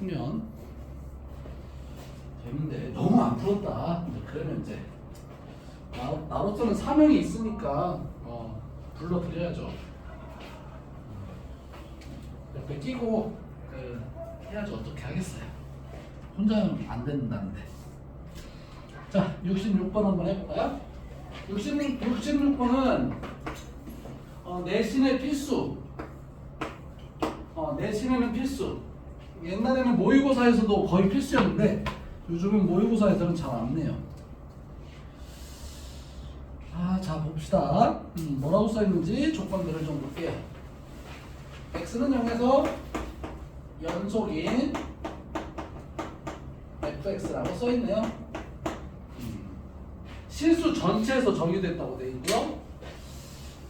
풀면 되는데 너무 안 풀었다. 그러면 이제 나로서는 사명이 있으니까 불러드려야죠. 옆에 끼고 해야지 어떻게 하겠어요. 혼자는 안 된다는데. 자, 66번 한번 해볼까요? 66번은 내신의 필수. 내신에는 필수. 옛날에는 모의고사에서도 거의 필수였는데 요즘은 모의고사에서는 잘 안 내요. 자 봅시다. 뭐라고 써있는지 조건들을 좀 볼게요. x는 0에서 연속인 fx라고 써있네요. 실수 전체에서 정의됐다고 되어 있고요.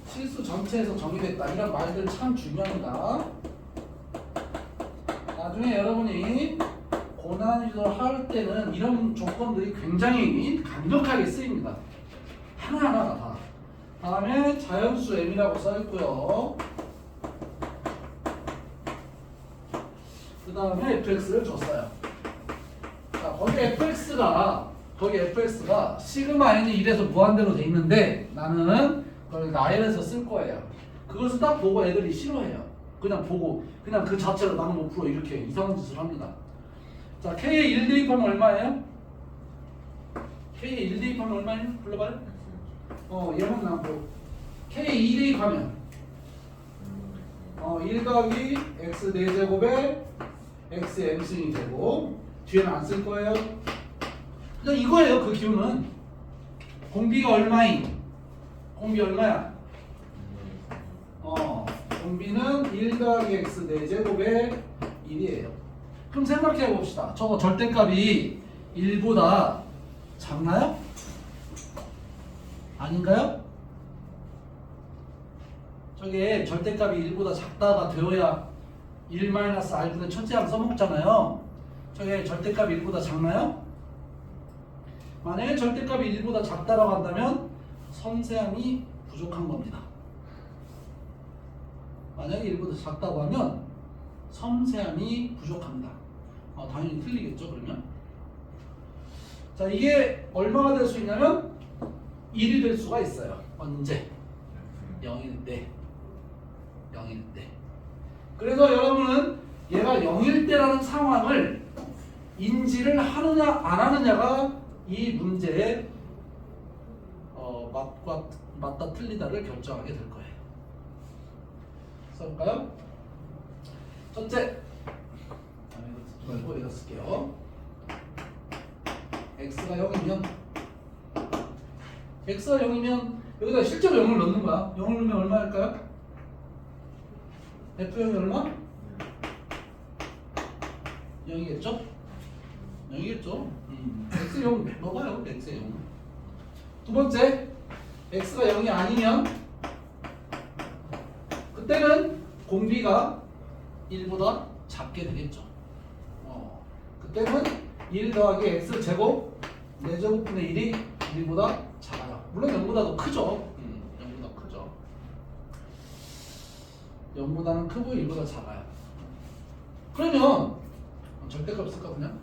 실수 전체에서 정의됐다. 이런 말들 참 중요합니다. 나중에 여러분이 고난이도를 할 때는 이런 조건들이 굉장히 강력하게 쓰입니다. 하나하나가 다. 다음에 자연수 m이라고 써있고요. 그 다음에 fx를 줬어요. 자, 거기 fx가 시그마 n이 1에서 무한대로 돼 있는데 나는 그걸 나열해서 쓸 거예요. 그것을 딱 보고 애들이 싫어해요. 그냥 보고 그냥 그 자체로 나는 못 풀어 이렇게 이상한 짓을 합니다. 자, k의 1 대입하면 얼마예요? k의 1 대입하면 얼마예요? 불러봐요. 얘만 나오고 k의 2 대입하면 1 더하기 x 4제곱에 x m승이 되고 뒤에는 안 쓸 거예요. 그냥 이거예요. 그 기호는 공비가 얼마인? 공비 얼마야? 공비는 1 더하기 x 4제곱에 1이에요. 그럼 생각해 봅시다. 저거 절대값이 1보다 작나요? 아닌가요? 저게 절대값이 1보다 작다가 되어야 1-r분의 첫째항 써먹잖아요. 저게 절대값이 1보다 작나요? 만약에 절대값이 1보다 작다라고 한다면 섬세함이 부족한 겁니다. 만약에 1보다 작다고 하면 섬세함이 부족합니다. 당연히 틀리겠죠, 그러면? 자, 이게 얼마가 될 수 있냐면 1이 될 수가 있어요. 언제? 0일 때. 0일 때. 그래서 여러분은 얘가 0일 때라는 상황을 인지를 하느냐 안 하느냐가 이 문제의 맞다 틀리다를 결정하게 될 거예요. 써볼까요? 첫째, 말고 이거 쓸게요. x가 0이면 여기다 실제로 0을 넣는 거야. 0을 넣으면 얼마일까요? f0이 얼마? 0이겠죠? 0이겠죠? x0 넣어봐요. x0. 두 번째, x가 0이 아니면 그때는 공비가 1보다 작게 되겠죠. 그때는 1 더하기 x 제곱 4제곱분의 1이 1보다 작아요. 물론 0보다 더 크죠. 0보다 크죠. 0보다는 크고 1보다 작아요. 그러면 절대값 쓸까 그냥?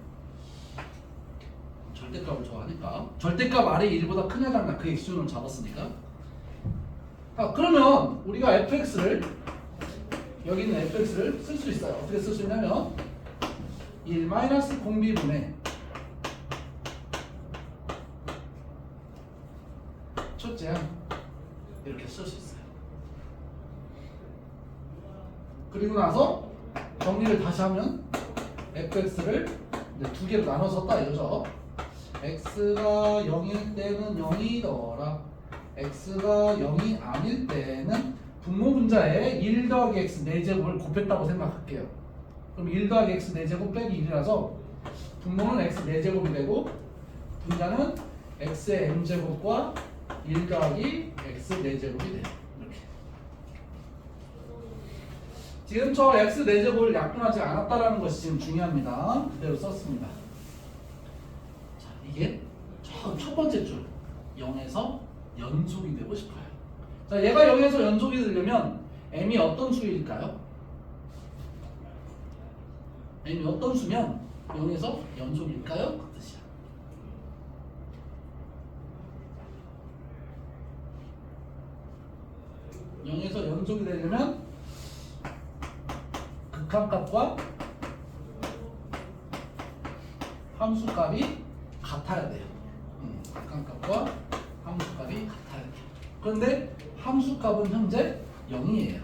절대값을 좋아하니까 절대값 아래 1보다 크냐 작냐 그 x준을 잡았으니까. 그러면 우리가 fx를 여기 있는 fx를 쓸 수 있어요. 어떻게 쓸 수 있냐면 1 공비분의 첫째항 이렇게 쓸 수 있어요. 그리고 나서 정리를 다시 하면 fx를 두 개로 나눠 썼다 이거죠. x가 0일 때는 0이더라. x가 0이 아닐 때는 분모 분자에 1 더하기 x 4제곱을 곱했다고 생각할게요. 그럼 1 더하기 x 4제곱 빼기 1이라서 분모는 x 4제곱이 되고 분자는 x의 m제곱과 1 더하기 x 4제곱이 돼요. 이렇게. 지금 저 x 4제곱을 약분하지 않았다라는 것이 지금 중요합니다. 그대로 썼습니다. 자, 이게 첫 번째 줄 0에서 연속이 되고 싶어요. 자, 얘가 0에서 연속이 되려면 m이 어떤 수일까요? m이 어떤 수면 0에서 연속일까요? 그 뜻이야. 영에서 연속이 되려면 극한값과 함수값이 같아야 돼요. 극한값과 함수값이 같아야 돼요. 그런데 함수값은 현재 0이에요.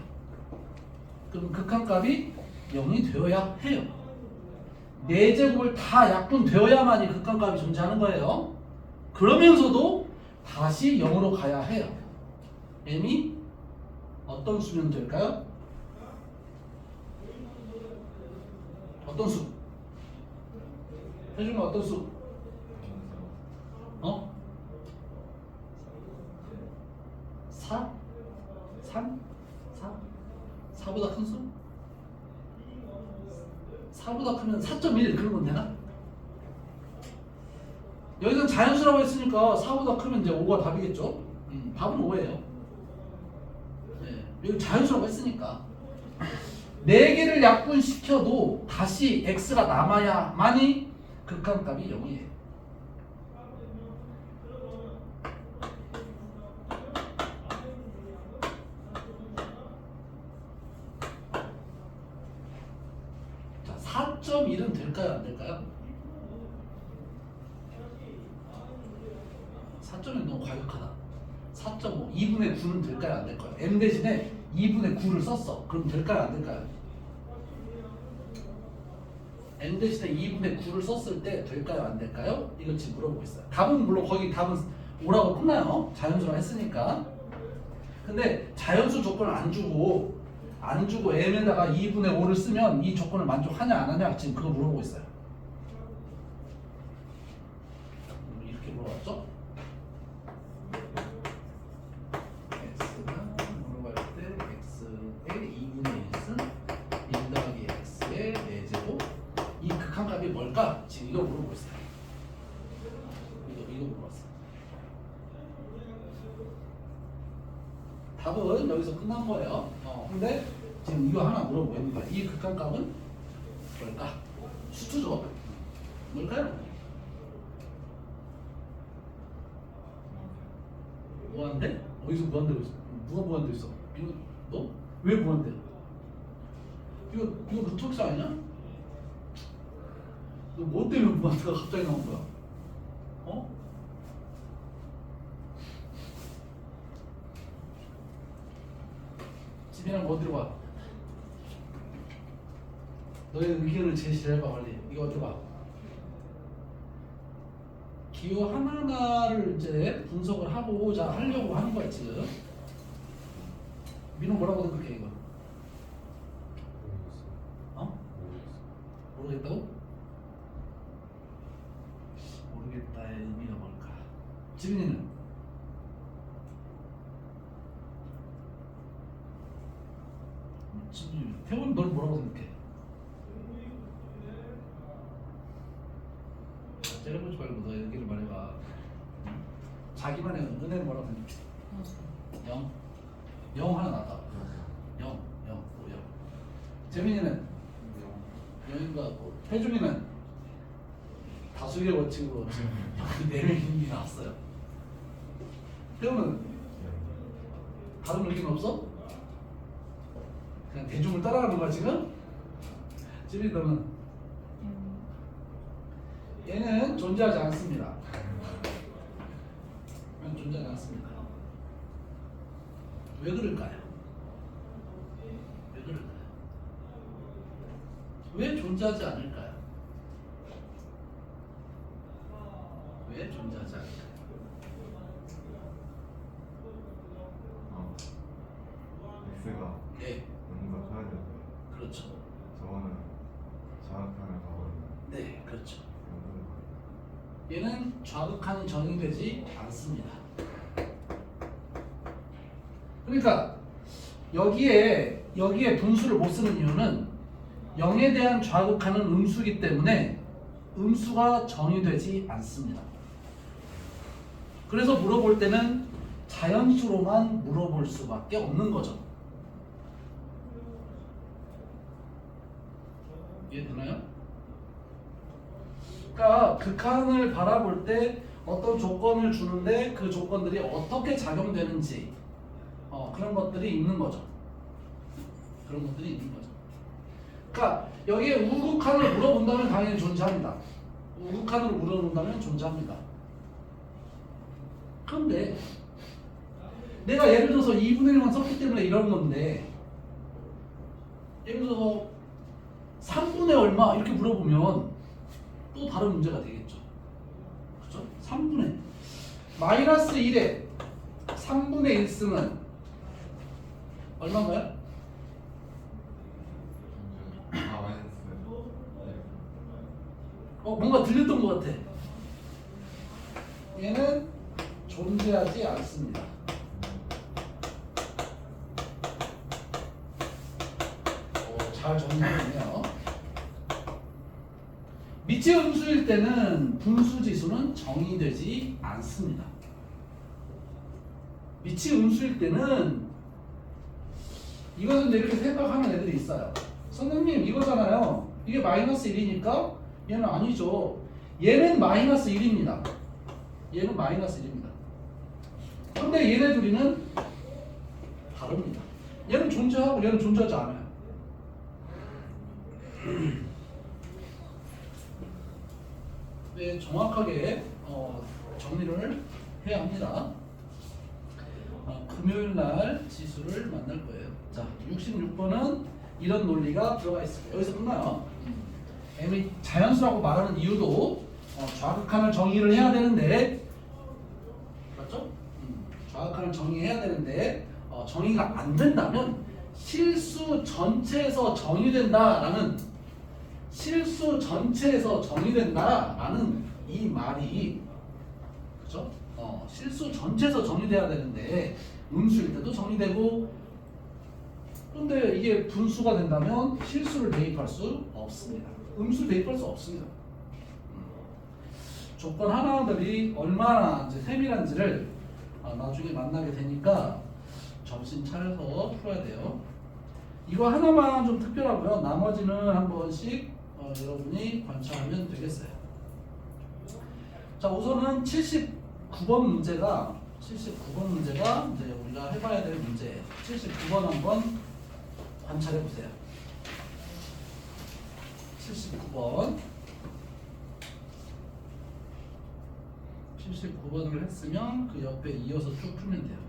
그럼 극한값이 0이 되어야 해요. 4제곱을 다 약분되어야만이 극한값이 존재하는 거예요. 그러면서도 다시 0으로 가야 해요. m이 어떤 수면 될까요? 어떤 수? 해주면 어떤 수? 어? 4? 3? 4? 4보다 큰 수? 4보다 크면 4.1 그런 건 되나? 여기는 자연수라고 했으니까 4보다 크면 이제 5가 답이겠죠? 답은 5예요. 네, 여기 자연수라고 했으니까 4개를 약분시켜도 다시 x가 남아야만이 극한값이 0이에요. 자, 4.1은 될까요? 안 될까요? 4.1 너무 과격하다. 4.5, 2분의 9는 될까요? 안 될까요? m 대신에 2분의 9를 썼어. 그럼 될까요? 안 될까요? m 대신에 2분의 9를 썼을 때 될까요? 안 될까요? 이거 지금 물어보고 있어요. 답은 물론 거기 답은 5라고 끝나요. 자연수라 했으니까. 근데 자연수 조건을 안 주고 m에다가 2분의 5를 쓰면 이 조건을 만족하냐 안 하냐 지금 그거 물어보고 있어요. 이렇게 물어봤죠? x가 물어볼 때 x의 2분의 1은 1 더하기 x의 4제곱 이 극한값이 뭘까? 지금 이거 물어보고 있어요. 이거 물어봤어요. 답은 여기서 끝난 거예요. 근데 지금 이거 하나 물어보고 있는 거야. 이 극한값은 뭘까? 수투죠. 뭘까요? 무한대? 어디서 무한대로 있어? 누가 무한대 있어? 이거 너? 왜 무한대? 이거 루트x 아니냐? 너 뭐 때문에 무한대가 갑자기 나온 거야? 어? 집이랑 어디로 가? 너의 의견을 제시해봐 빨리. 이거 어디로 가? 기호 하나하나를 이제 분석을 하고자 하려고 하는 거야 지금. 민호 뭐라고 생각해 이거? 어? 모르겠다고? 모르겠다의 의미가 뭘까? 지민이는? 태훈 넌 뭐라고 생각해? 째려보지 말고 너 얘기를 말해봐. 자기만의 은혜는 뭐라고 생각해? 0? 0 하나 나다. 0 재민이는? 0인 것 같고 태준이는? 다수의 원칙으로 지금 4명이 나왔어요. 태훈은? 다른 의견 없어? 그냥 대중을 따라가는 거야 지금? 지민이 너는? 얘는 존재하지 않습니다. 얘는 존재하지 않습니다. 왜 그럴까요? 왜 그럴까요? 왜 존재하지 않을까요? 왜 존재하지 않을까요? x가 네, 0보다 커야 되고 그렇죠. 저거는 자극하는 가버리면 네, 그렇죠. 0보다 얘는 좌극한이 정의되지 않습니다. 그러니까 여기에 분수를 못 쓰는 이유는 0에 대한 좌극한은 음수이기 때문에 음수가 정의되지 않습니다. 그래서 물어볼 때는 자연수로만 물어볼 수밖에 없는 거죠. 이해되나요? 그러니까 극한을 바라볼 때 어떤 조건을 주는데 그 조건들이 어떻게 작용되는지 그런 것들이 있는 거죠. 그런 것들이 있는 거죠. 그러니까 여기에 우극한을 물어본다면 당연히 존재합니다. 우극한으로 물어본다면 존재합니다. 그런데 내가 예를 들어서 2분의 1만 썼기 때문에 이런 건데 예를 들어서 3분의 얼마 이렇게 물어보면 또 다른 문제가 되겠죠. 그렇죠? 3분의 마이너스 1에 3분의 1 쓰면 얼마인가요? 마이너스. 뭔가 들렸던 것 같아. 얘는 존재하지 않습니다. 잘 정리했네요. 미치 음수일 때는 분수 지수는 정의되지 않습니다. 미치 음수일 때는 이것은 이렇게 생각하는 애들이 있어요. 선생님 이거잖아요. 이게 마이너스 1이니까 얘는 아니죠. 얘는 마이너스 1입니다. 얘는 마이너스 1입니다. 근데 얘네 둘이는 다릅니다. 얘는 존재하고 얘는 존재하지 않아요. 네, 정확하게 정리를 해야 합니다. 금요일 날 지수를 만날 거예요. 자, 66번은 이런 논리가 들어가 있습니다. 여기서 끝나요. M이 자연수라고 말하는 이유도 좌극한을 정의를 해야 되는데, 맞죠? 좌극한을 정의해야 되는데 정의가 안 된다면 실수 전체에서 정의된다라는 이 말이 그죠? 실수 전체에서 정의돼야 되는데 음수일 때도 정의되고 근데 이게 분수가 된다면 실수를 대입할 수 없습니다. 음수 대입할 수 없습니다. 조건 하나들이 얼마나 이제 세밀한지를 나중에 만나게 되니까 정신 차려서 풀어야 돼요. 이거 하나만 좀 특별하고요. 나머지는 한 번씩 여러분이 관찰하면 되겠어요. 자, 우선은 79번 문제가 이제 우리가 해봐야 될 문제예요. 79번 한번 관찰해 보세요. 79번을 했으면 그 옆에 이어서 쭉 풀면 돼요.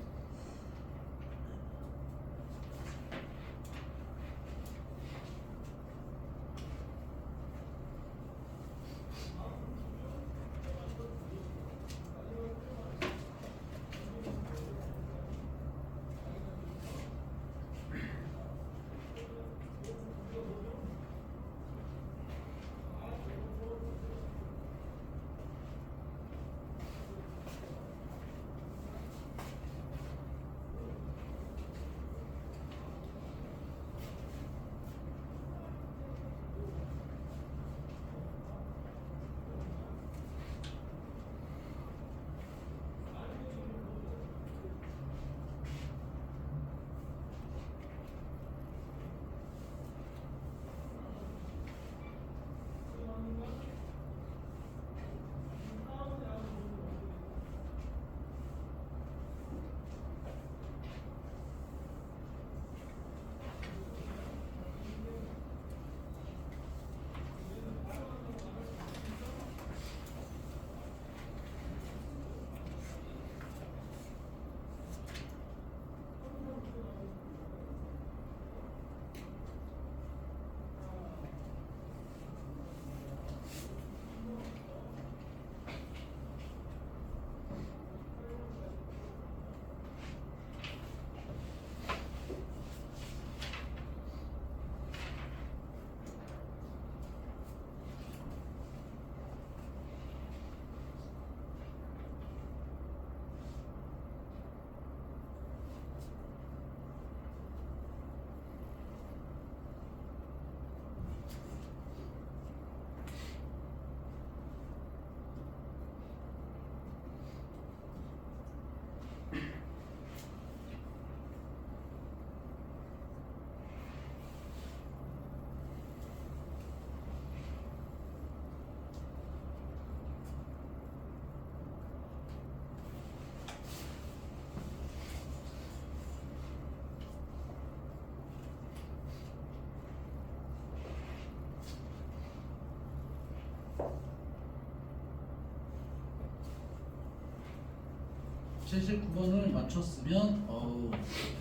79번을 맞췄으면 어우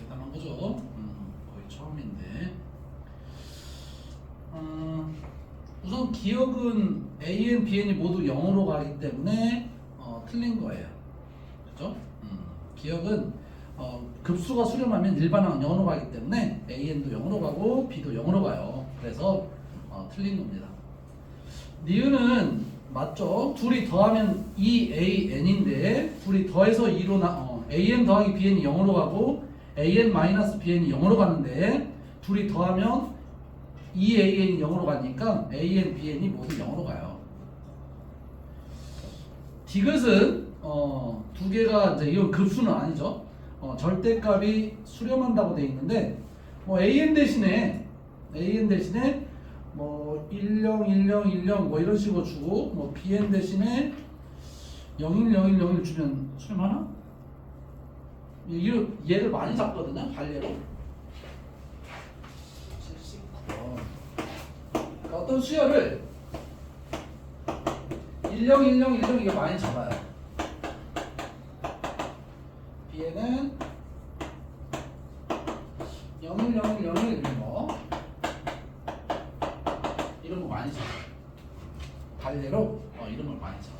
대단한 거죠. 거의 처음인데. 우선 기억은 AN, BN이 모두 0으로 가기 때문에 틀린 거예요. 그죠? 기억은 급수가 수렴하면 일반항 0으로 가기 때문에 AN도 0으로 가고 B도 0으로 가요. 그래서 틀린 겁니다. 니은은 맞죠? 둘이 더하면 2AN인데 둘이 더해서 2로 AN 더하기 BN이 0으로 가고 AN 마이너스 BN이 0으로 가는데 둘이 더하면 2AN이 0으로 가니까 AN, BN이 모두 0으로 가요. 디귿은 두 개가 이제 이건 급수는 아니죠. 절대값이 수렴한다고 돼 있는데 뭐 AN 대신에 뭐 10, 10, 10 뭐 이런 식으로 주고 뭐 BN 대신에 01, 01, 01 주면 수렴하나? 얘를 많이 잡거든요. 발례로. 79번. 그러니까 어떤 수열을 10, 10, 10 이게 많이 잡아요. BN은 01, 01, 01 이런 거 많이 잡아요. 발례로 이런 걸 많이 잡아요.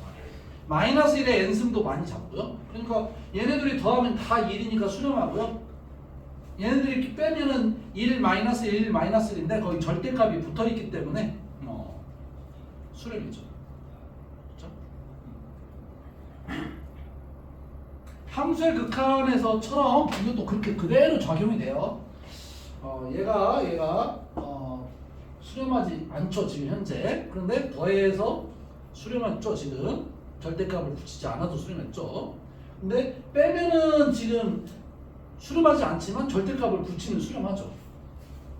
마이너스 1의 n승도 많이 잡고요. 그러니까 얘네들이 더하면 다 1이니까 수렴하고요. 얘네들이 이렇게 빼면은 1 마이너스 1 마이너스 1인데 거기 절대값이 붙어있기 때문에 수렴이죠. 그렇죠? 함수의 극한에서처럼 이것도 그렇게 그대로 적용이 돼요. 얘가 수렴하지 않죠 지금 현재. 그런데 더해서 수렴했죠 지금. 절대값을 붙이지 않아도 수렴했죠. 근데 빼면은 지금 수렴하지 않지만 절대값을 붙이면 수렴하죠.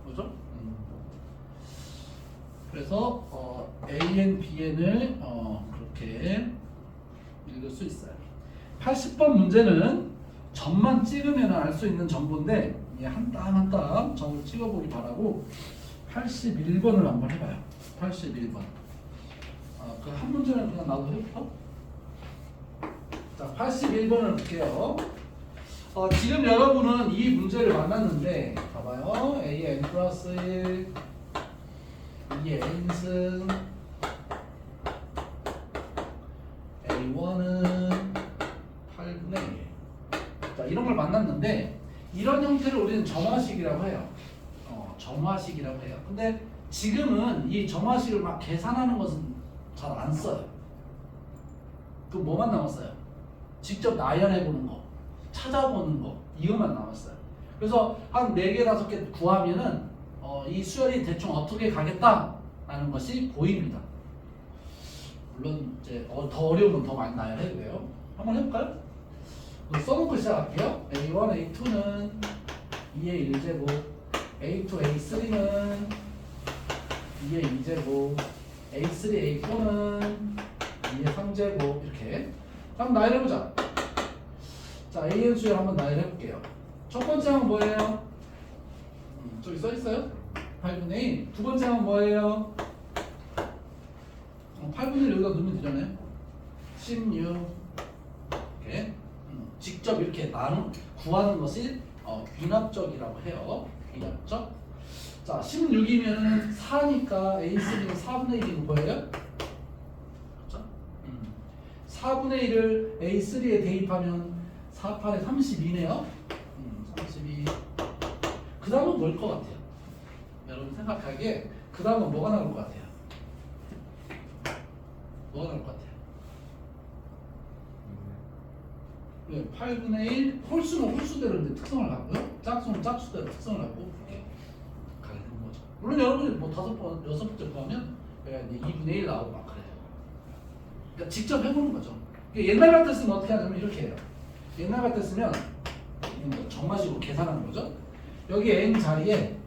그죠? 그래서 AN, BN을 그렇게 읽을 수 있어요. 80번 문제는 점만 찍으면 알 수 있는 정보인데 한 땀 한 땀 점을 찍어보기 바라고 81번을 한번 해봐요. 81번. 그 한 문제는 그냥 나도 해볼까? 자, 81번을 볼게요. 지금 여러분은 이 문제를 만났는데 봐봐요. A의 n 플러스 1, 2의 n승, A1은 8분의 1. 자, 이런 걸 만났는데 이런 형태를 우리는 점화식이라고 해요. 점화식이라고 해요. 근데 지금은 이 점화식을 막 계산하는 것은 잘 안 써요. 그럼 뭐만 남았어요? 직접 나열해보는 거, 찾아보는 거, 이것만 남았어요. 그래서 한 4개, 5개 구하면은 이 수열이 대충 어떻게 가겠다라는 것이 보입니다. 물론 이제 더 어려운 건 더 많이 나열해도 돼요. 한번 해볼까요? 써놓고 시작할게요. A1, A2는 2의 1제곱, A2, A3는 2의 2제곱, A3, A4는 2의 3제곱 이렇게 한번 나열해보자. 자, AN 수열 한번 나열해볼게요. 첫 번째 항은 뭐예요? 저기 써있어요? 8분의 1. 두 번째 항은 뭐예요? 8분의 1 여기다 넣으면 되잖아요. 16 이렇게 직접 이렇게 구하는 것이 귀납적이라고 해요. 귀납적. 자, 16이면 4니까 A3는 4분의 1이 뭐예요? 4분의 1을 A3에 대입하면 4, 8에 32네요. 32. 그 다음은 뭘 것 같아요? 여러분 생각하기에 그 다음은 뭐가 나올 것 같아요? 뭐가 나올 것 같아요? 네, 8분의 1 홀수는 홀수대로 이제 특성을 갖고요. 짝수는 짝수대로 특성을 갖고 이렇게 가게 되는 거죠. 물론 여러분이 뭐 5번, 6번째 구하면 이제 2분의 1 나오고 막 그래요. 그러니까 직접 해보는 거죠. 옛날 같았으면 어떻게 하냐면 이렇게 해요. 옛날 같았으면 정마식으로 계산하는 거죠. 여기 n 자리에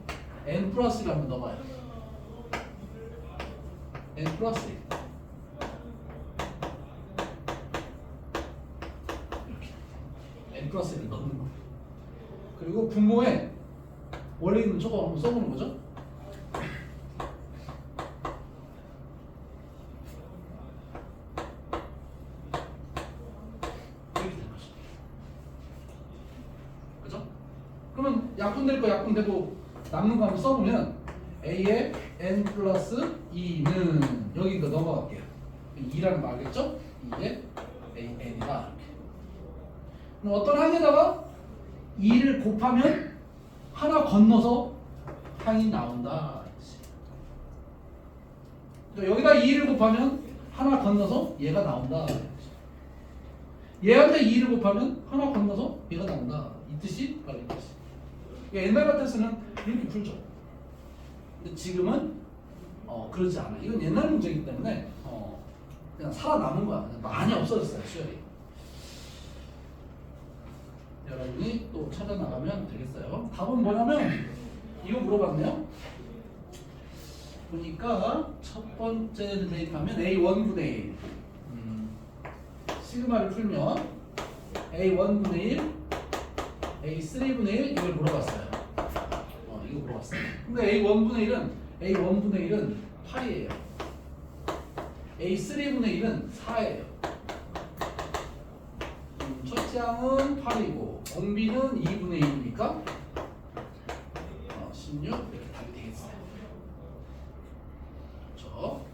n 플러스를 한번 넣어봐요. n 플러스 1. 이렇게 n 플러스 1을 넣는 거예요. 그리고 분모에 원래 있는 저거 한번 써보는 거죠. 약분될 거 약분되고 남는 거 한번 써보면 a의 n 플러스 2는 여기 이거 넘어갈게요. 2라는 거 알겠죠? 2의 an이다 이렇게. 그럼 어떤 항에다가 2를 곱하면 하나 건너서 항이 나온다. 그러니까 여기다 2를 곱하면 하나 건너서 얘가 나온다. 얘한테 2를 곱하면 하나 건너서 얘가 나온다. 이 뜻이 바로 이 뜻이. 옛날 같아서는 이렇게 풀죠. 근데 지금은 그렇지 않아. 이건 옛날 문제이기 때문에 그냥 살아남은 거야. 그냥 많이 없어졌어요 수열이. 여러분이 또 찾아 나가면 되겠어요. 답은 뭐냐면 이거 물어봤네요. 보니까 첫 번째를 대입하면 A1분의 1 시그마를 풀면 A1분의 1 A3분의 1 이걸 물어봤어요. 이거 물어봤어요. 근데 A1분의 1은 8이에요. A3분의 1은 4예요. 첫째 항은 8이고 공비는 2분의 1이니까 16 이렇게 답이 되겠어요. 그렇죠?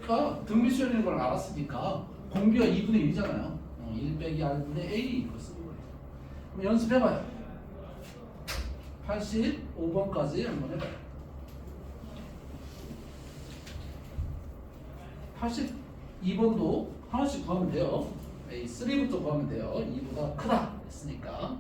그러니까 등비수열인 걸 알았으니까 공비가 2분의 1이잖아요. 1 빼기 R분의 A 이거 쓰는 거예요. 그럼 연습해봐요. 85번까지 한번 해봐요. 82번도 하나씩 구하면 돼요. A3부터 구하면 돼요. 2보다 크다 했으니까.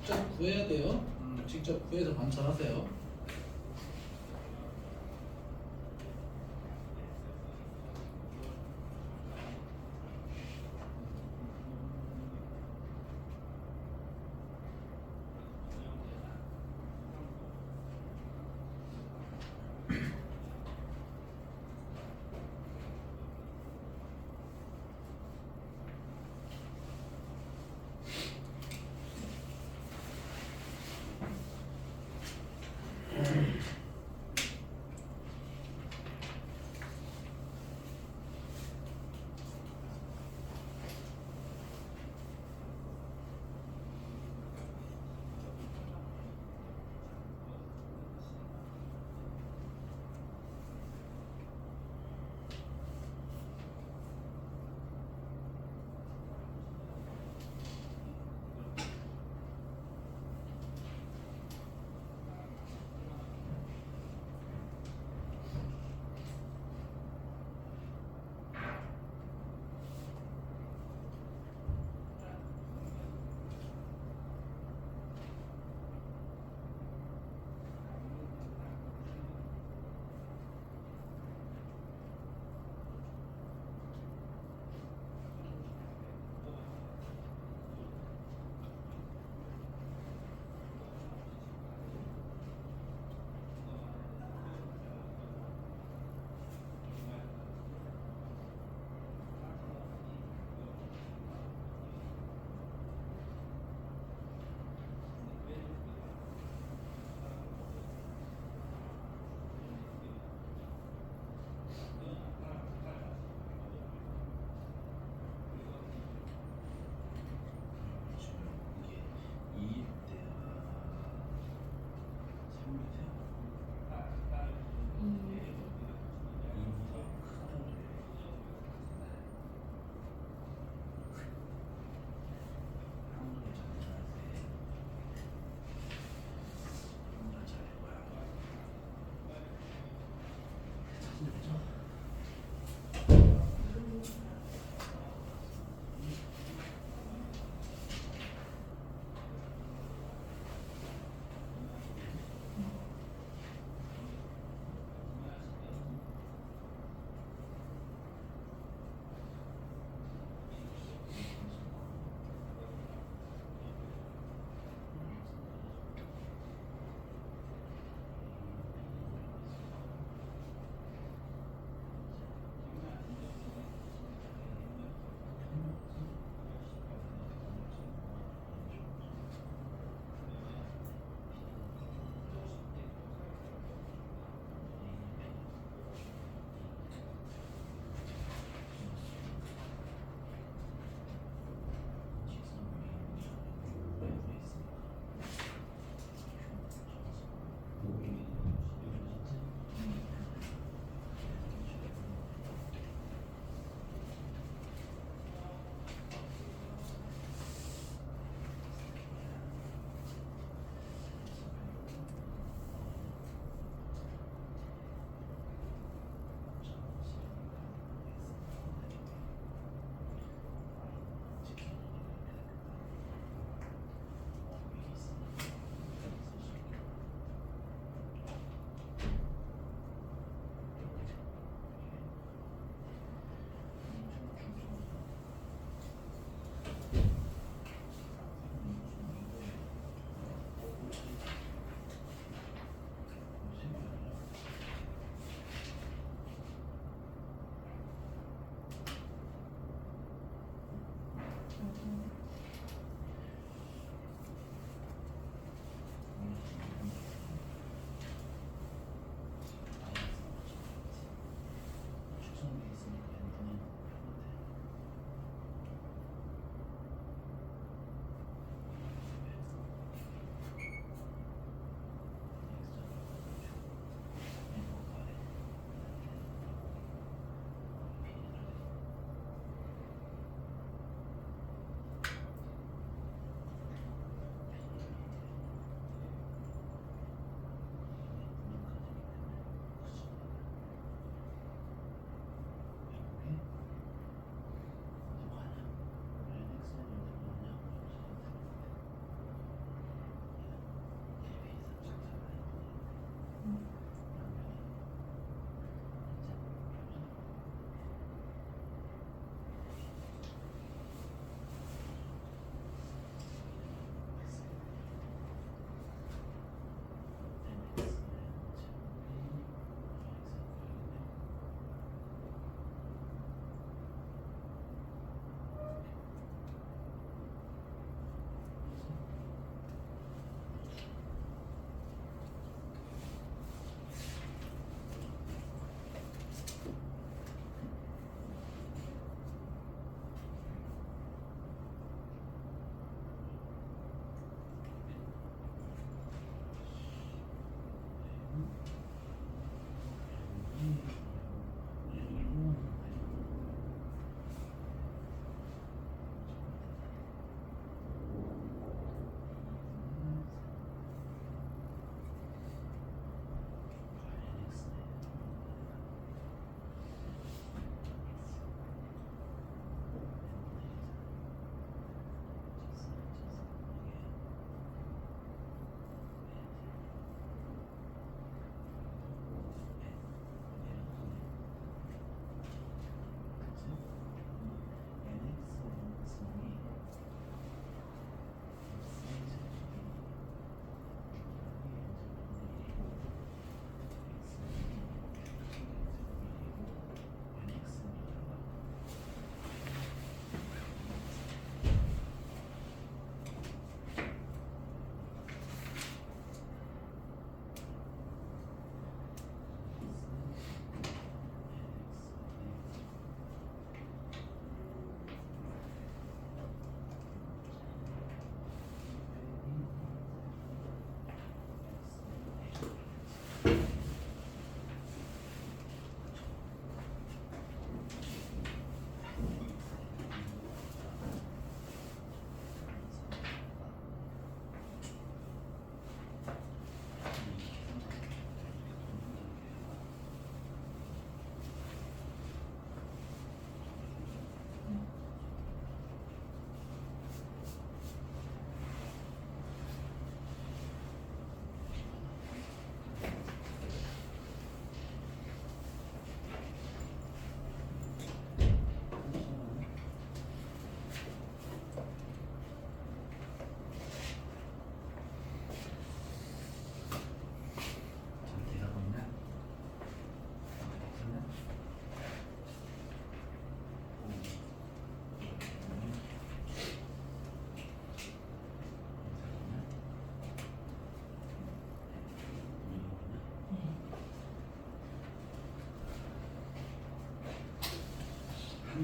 직접 구해야 돼요. 직접 구해서 관찰하세요.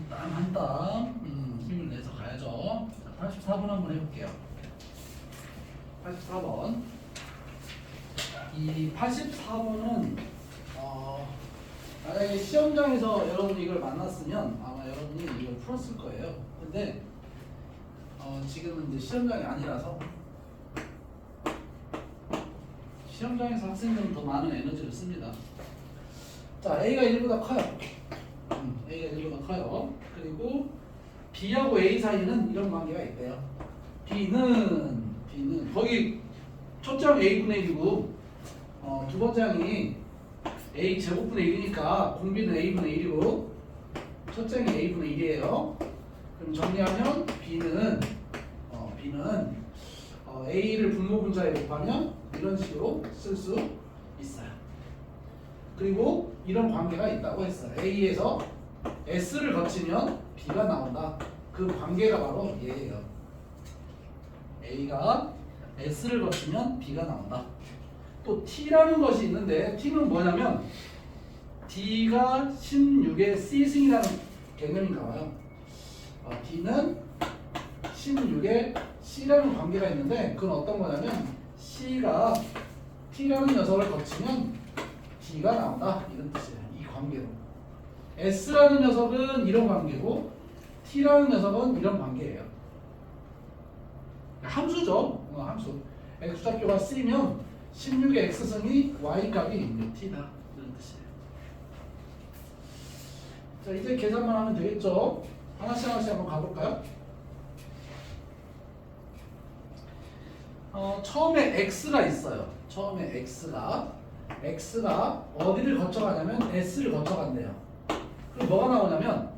한 땀 힘을 내서 가야죠. 자, 84번 한번 해볼게요. 84번. 이 84번은 만약에 시험장에서 여러분이 이걸 만났으면 아마 여러분이 이걸 풀었을 거예요. 근데 지금은 이제 시험장이 아니라서 시험장에서 학생들은 더 많은 에너지를 씁니다. 자, A가 1보다 커요. A가 1보다 커요. 그리고 B하고 A 사이는 이런 관계가 있대요. B는 거기 첫째 항 A분의 1이고 두 번째 항이 A 제곱분의 1이니까 공비는 A분의 1이고 첫째 항이 A분의 1이에요. 그럼 정리하면 B는 A를 분모 분자에 곱하면 이런 식으로 쓸 수 있어요. 그리고 이런 관계가 있다고 했어요. A에서 S를 거치면 B가 나온다. 그 관계가 바로 얘예요. A가 S를 거치면 B가 나온다. 또 T라는 것이 있는데 T는 뭐냐면 D가 16의 C승이라는 개념인가 봐요. D는 16의 C라는 관계가 있는데 그건 어떤 거냐면 C가 T라는 녀석을 거치면 D가 나온다 이런 뜻이에요. 이 관계로. S라는 녀석은 이런 관계고 T라는 녀석은 이런 관계예요. 함수죠. 함수. X좌표가 C면 16의 X승이 Y값이 6T다 이런 뜻이에요. 자, 이제 계산만 하면 되겠죠. 하나씩 한번 가볼까요? 처음에 X가 있어요. 처음에 X가 어디를 거쳐가냐면 S를 거쳐간대요. 그럼 뭐가 나오냐면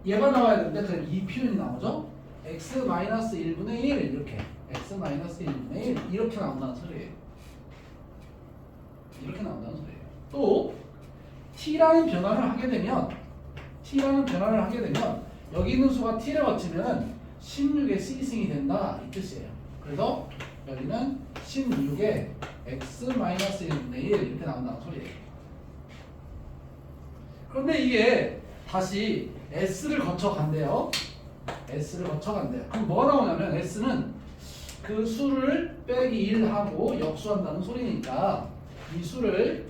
얘가 나와야 되는데 그럼 이 표현이 나오죠. X-1분의 1 이렇게 X-1분의 1 이렇게 나온다는 소리예요. 이렇게 나온다는 소리예요. 또 T라는 변화를 하게 되면 여기 있는 수가 T를 거치면 16의 C승이 된다 이 뜻이에요. 그래서 여기는 16의 X-1분의 1 이렇게 나온다는 소리예요. 그런데 이게 다시 S를 거쳐간대요. 그럼 뭐가 나오냐면 S는 그 수를 빼기 1하고 역수한다는 소리니까 이 수를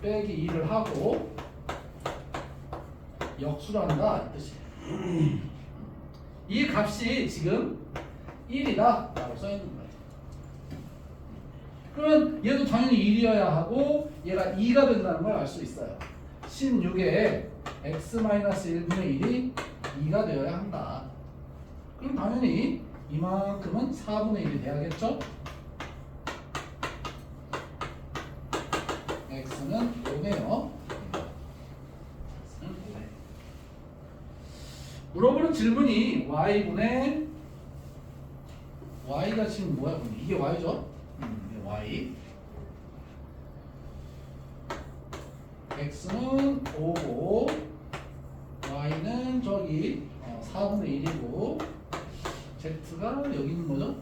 빼기 1을 하고 역수를 한다 이 뜻이에요. 이 값이 지금 1이다 라고 써있는 거예요. 그러면 얘도 당연히 1이어야 하고 얘가 2가 된다는 걸 알 수 있어요. 16에 X-1분의 1이 2가 되어야 한다. 그럼 당연히 이만큼은 4분의 1이 돼야겠죠? X는 5네요. 물어보는 질문이 Y가 지금 뭐야? 이게 Y죠? 이게 Y. X는 5고 Y는 저기 4분의 1이고 Z가 여기 있는 거죠?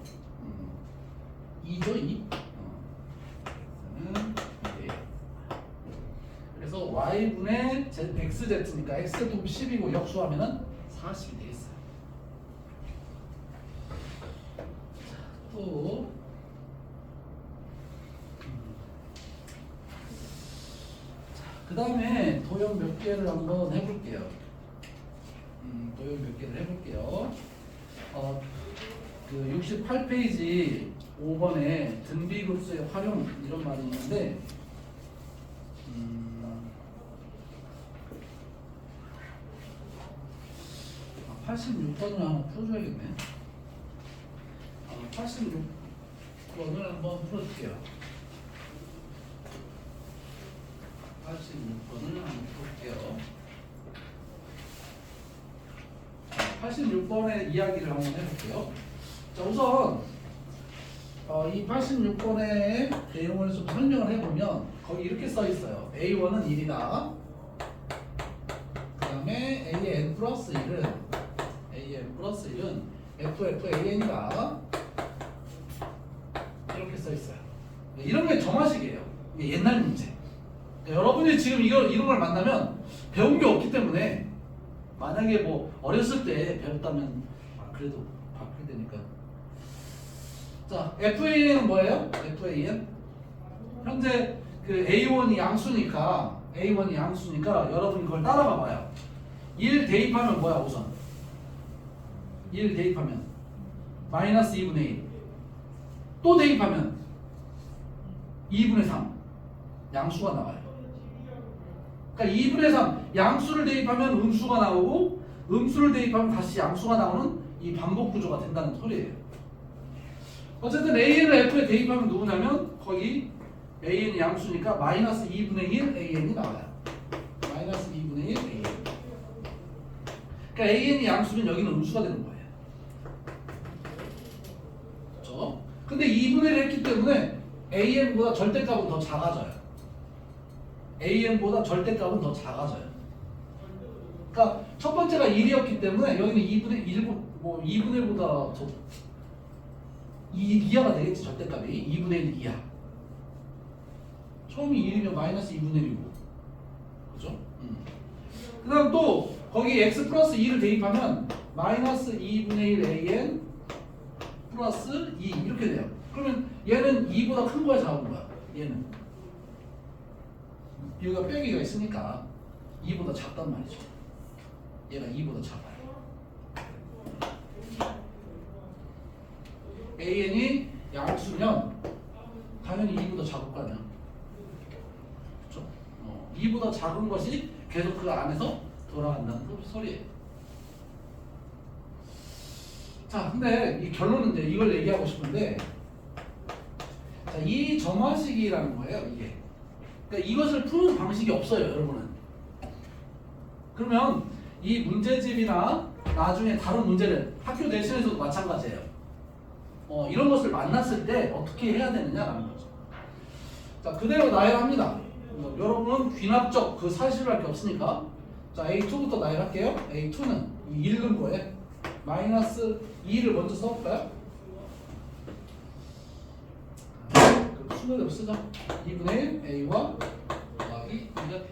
2죠? 2. X는 2예요. 그래서 Y분의 XZ니까 X가 10이고 역수하면은 40이 되겠어요. 또 그 다음에 도형 몇 개를 한번 해볼게요. 도형 몇 개를 해볼게요. 그 68페이지 5번에 등비급수의 활용 이런 말이 있는데 86번을 한번 풀어줘야겠네. 86번을 한번 풀어줄게요. 86번을 한번 풀어볼게요. 86번의 이야기를 한번 해볼게요. 자, 우선 이 86번의 내용을 좀 설명을 해보면 거기 이렇게 써 있어요. A1은 1이다. 그 다음에 AN 플러스 1은 FFAN이다. 이렇게 써 있어요. 이런 게 정화식이에요. 이게 옛날 문제. 여러분이 지금 이런 걸 만나면 배운 게 없기 때문에 만약에 뭐 어렸을 때 배웠다면 그래도 바꿀 테니까. 자, FAN은 뭐예요? FAN? 현재 그 A1이 양수니까 여러분이 그걸 따라가 봐요. 1 대입하면 뭐야 우선? 1 대입하면 마이너스 2분의 1. 또 대입하면 2분의 3. 양수가 나와요. 그러니까 2분의 3 양수를 대입하면 음수가 나오고 음수를 대입하면 다시 양수가 나오는 이 반복 구조가 된다는 소리예요. 어쨌든 AN을 F에 대입하면 누구냐면 거기 AN이 양수니까 마이너스 2분의 1 AN이 나와요. 마이너스 2분의 1 AN. 그러니까 AN이 양수면 여기는 음수가 되는 거예요. 그렇죠? 근데 2분의 1을 했기 때문에 AN보다 절대값은 더 작아져요. AN보다 절대값은 더 작아져요. 그러니까 첫 번째가 1이었기 때문에 여기는 2분의 1, 뭐 2분의 1보다 더 2하가 되겠지. 절대값이 2분의 1 이하. 처음이 1이면 마이너스 2분의 1이고 그죠? 그 다음 또 거기 x 플러스 2를 대입하면 마이너스 2분의 1 an 플러스 2 이렇게 돼요. 그러면 얘는 2보다 큰 거야 작은 거야? 얘는 여기가 빼기가 있으니까 2보다 작단 말이죠. 얘가 2보다 작아요. AN이 양수면 당연히 2보다 작을 거 아니야. 그렇죠? 2보다 작은 것이 계속 그 안에서 돌아간다는 소리예요. 자, 근데 이 결론은 이제 이걸 얘기하고 싶은데, 자, 이 점화식이라는 거예요, 이게. 그러니까 이것을 푸는 방식이 없어요, 여러분은. 그러면 이 문제집이나 나중에 다른 문제를 학교 내신에서도 마찬가지예요. 이런 것을 만났을 때 어떻게 해야 되느냐라는 거죠. 자, 그대로 나열합니다. 여러분은 귀납적 그 사실을 할 게 없으니까. 자, A2부터 나열할게요. A2는 이 읽은 거에 마이너스 2를 먼저 써볼까요? 그 순서대로 쓰자. 2분의 1 A와 더하기 2가 돼요.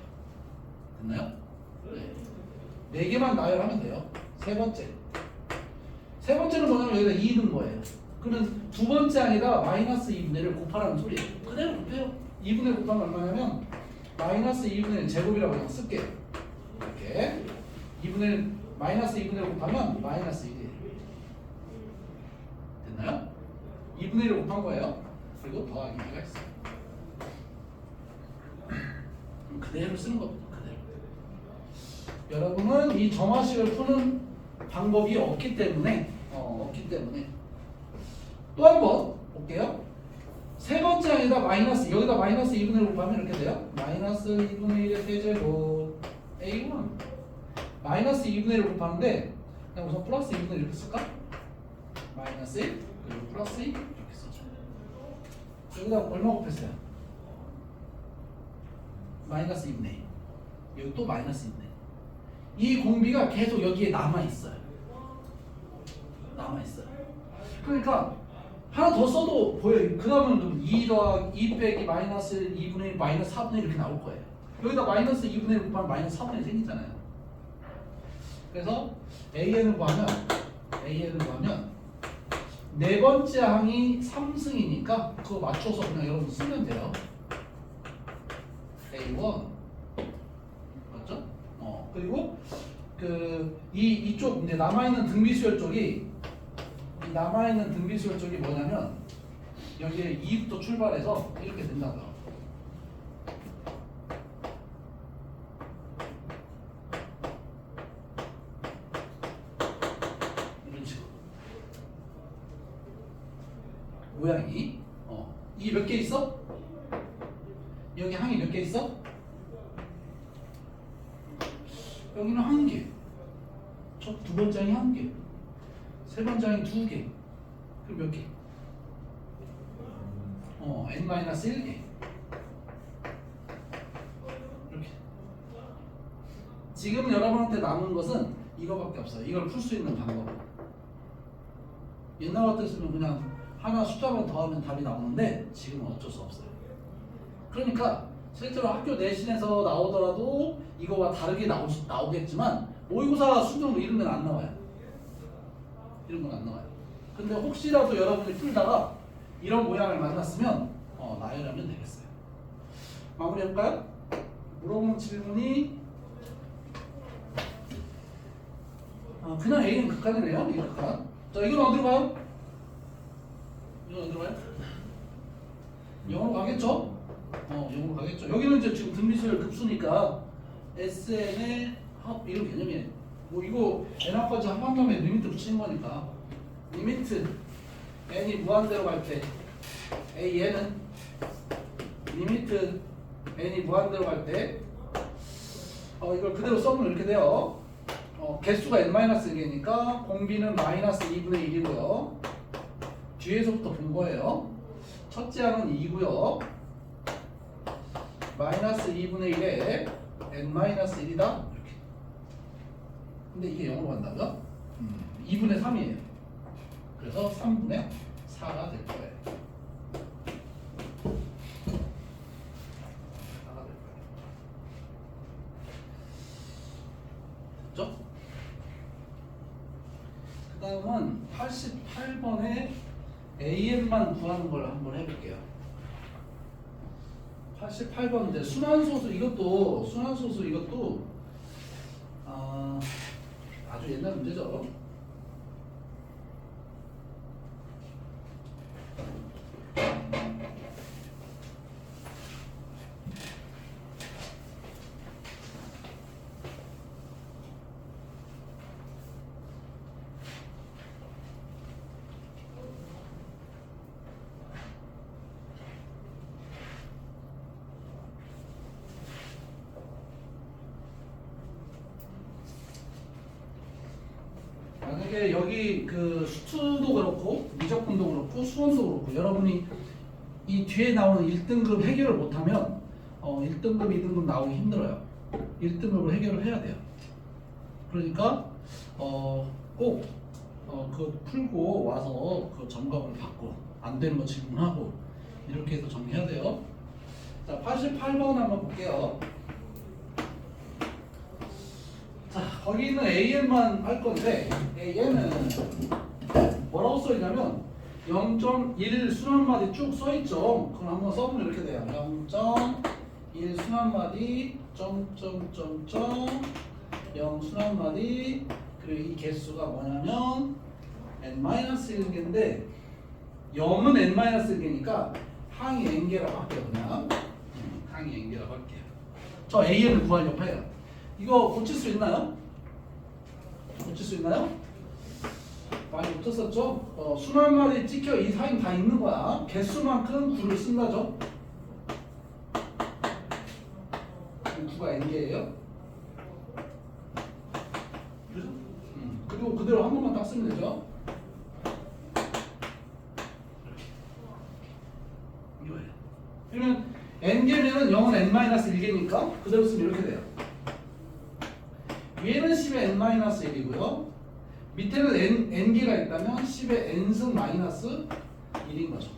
됐나요? 네 개만 나열하면 돼요. 세 번째는 뭐냐면 여기다 2 넣은 거예요. 그러면 두 번째 안에다 마이너스 2분의 1을 곱하라는 소리예요. 그대로 곱해요. 2분의 1 곱하면 얼마냐면 마이너스 2분의 1 제곱이라고 그냥 쓸게요. 이렇게 2분의 1 마이너스 2분의 1 곱하면 마이너스 1이에요. 됐나요? 2분의 1을 곱한 거예요. 그리고 더하기 2가 있어요. 그대로 쓰는 겁니다. 그대로. 여러분은 이 점화식을 푸는 방법이 없기 때문에 또 한 번 볼게요. 세 번째 안에다 마이너스, 여기다 마이너스 2분의 1 곱하면 이렇게 돼요. 마이너스 2분의 1의 세제곱 A1 마이너스 2분의 1을 곱하는데 그냥 우선 플러스 2분의 1 이렇게 쓸까? 마이너스 1 그리고 플러스 2 이렇게 써줘. 여기다 얼마 곱했어요? 마이너스 2분의 1. 여기 또 마이너스 2분의 1. 이 공비가 계속 여기에 남아있어요. 그러니까 하나 더 써도 보여요. 그 다음은 2 더하기 2 빼기 마이너스 2분의 1 마이너스 4분의 1 이렇게 나올 거예요. 여기다 마이너스 2분의 1 곱하면 마이너스 4분의 1 생기잖아요. 그래서 AN을 구하면 네 번째 항이 3승이니까 그거 맞춰서 그냥 여러분 쓰면 돼요. A1 맞죠? 그리고 이쪽 이제 남아있는 등비수열 쪽이 뭐냐면 여기에 2부터 출발해서 이렇게 된다고요. 이런 식으로 모양이 이게 몇 개 있어? 여기 항이 몇 개 있어? 여기는 한 개. 첫 두 번째 항이 한 개. 세 번째 항이 두 개. 그럼 몇 개? n-1개. 이렇게. 지금 여러분한테 남은 것은 이거밖에 없어요. 이걸 풀 수 있는 방법은. 옛날 같았으면 그냥 하나 숫자만 더하면 답이 나오는데 지금은 어쩔 수 없어요. 그러니까 실제로 학교 내신에서 나오더라도 이거와 다르게 나오겠지만 모의고사 순정 이런 데는 안 나와요. 이런 건 안 나와요. 근데 혹시라도 여러분이 풀다가 이런 모양을 만났으면 나열하면 되겠어요. 마무리할까요? 물어본 질문이 그냥 A는 극한이네요. 이 극한. 자, 이건 어디로 가요? 이건 어디로 가요? 0으로 가겠죠? 0으로 가겠죠. 여기는 이제 지금 등비수열 급수니까 SN의 합 이런 개념이에요. 뭐 이거 n까지 합한 다음에 리미트 붙이는 거니까 리미트 n이 무한대로 갈 때 AN은 리미트 n이 무한대로 갈 때 이걸 그대로 써보면 이렇게 돼요. 개수가 n-1개니까 공비는 마이너스 2분의 1이고요. 뒤에서부터 본 거예요. 첫째 항은 2고요. 마이너스 2분의 1에 n-1이다. 이렇게. 근데 이게 0으로 간다고요? 2분의 3이에요. 그래서 3분의 4가 될 거예요. 4가 될 거예요. 됐죠? 그 다음은 88번에 AN만 구하는 걸 한번 해볼게요. 88번 이제 순환소수 이것도 아주 옛날 문제죠. 만약에 여기 그 수투도 그렇고 미적분도 그렇고 수원도 그렇고 여러분이 이 뒤에 나오는 1등급 해결을 못하면 1등급, 2등급 나오기 힘들어요. 1등급을 해결을 해야 돼요. 그러니까 꼭 그거 풀고 와서 그 점검을 받고 안 되는 거 질문하고 이렇게 해서 정리해야 돼요. 자, 88번 한번 볼게요. 자, 거기 있는 AN만 할 건데 AN은 뭐라고 써있냐면 0.1 순환마디 쭉 써있죠. 그럼 한번 써보면 이렇게 돼요. 0.1 순환마디 점점점점 0 순환마디 그리고 이 개수가 뭐냐면 n-1개인데 0은 n-1개니까 항이 n개라고 할게요. 그냥 항이 n개라고 할게요. 저 AN을 구하려고 해요. 이거 고칠 수 있나요? 고칠 수 있나요? 많이 고쳤었죠? 순환마디 찍혀 이 사인 다 있는 거야. 개수만큼 9를 쓴다죠? 9가 n개예요. 그죠? 그리고 그대로 한 번만 딱 쓰면 되죠? 이거예요. 그러면 n개면은 0은 n-1개니까 그대로 쓰면 이렇게 돼요. 위에는 10의 n-1이고요. 밑에는 n개가 있다면 10의 n승 마이너스 1인 거죠.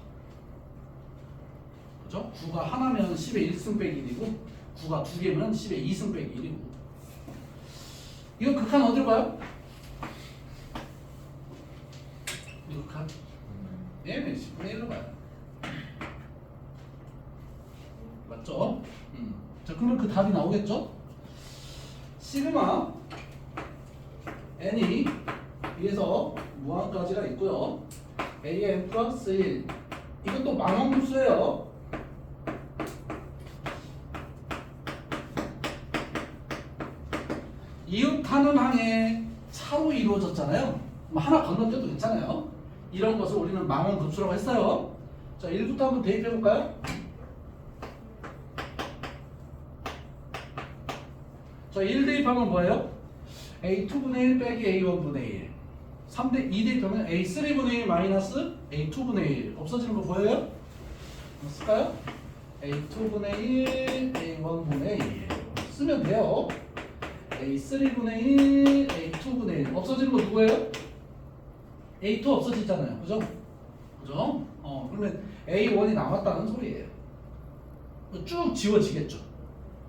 그죠? 9가 하나면 10의 1승 빼기 1이고 9가 두 개면 10의 2승 빼기 1이고 이거 극한 어디로 가요? 이거 극한? 얘는 10분의 1로 가요. 맞죠? 자, 그러면 그 답이 나오겠죠? 시그마 n이 위에서 무한까지가 있고요. an 플러스 1 이것도 망원급수예요. 이웃하는 항에 차로 이루어졌잖아요. 뭐 하나 건너뛰어도 괜찮아요. 이런 것을 우리는 망원급수라고 했어요. 자, 1부터 한번 대입해 볼까요? 자, 1 대입하면 뭐예요? A2분의 1 빼기 A1분의 1 3대 2 대입하면 A3분의 1 마이너스 A2분의 1 없어지는 거 보여요? 쓸까요? A2분의 1 A1분의 1 쓰면 돼요. A3분의 1 A2분의 1 없어지는 거 누구예요? A2 없어지잖아요. 그죠? 그죠? 그러면 A1이 남았다는 소리예요. 쭉 지워지겠죠.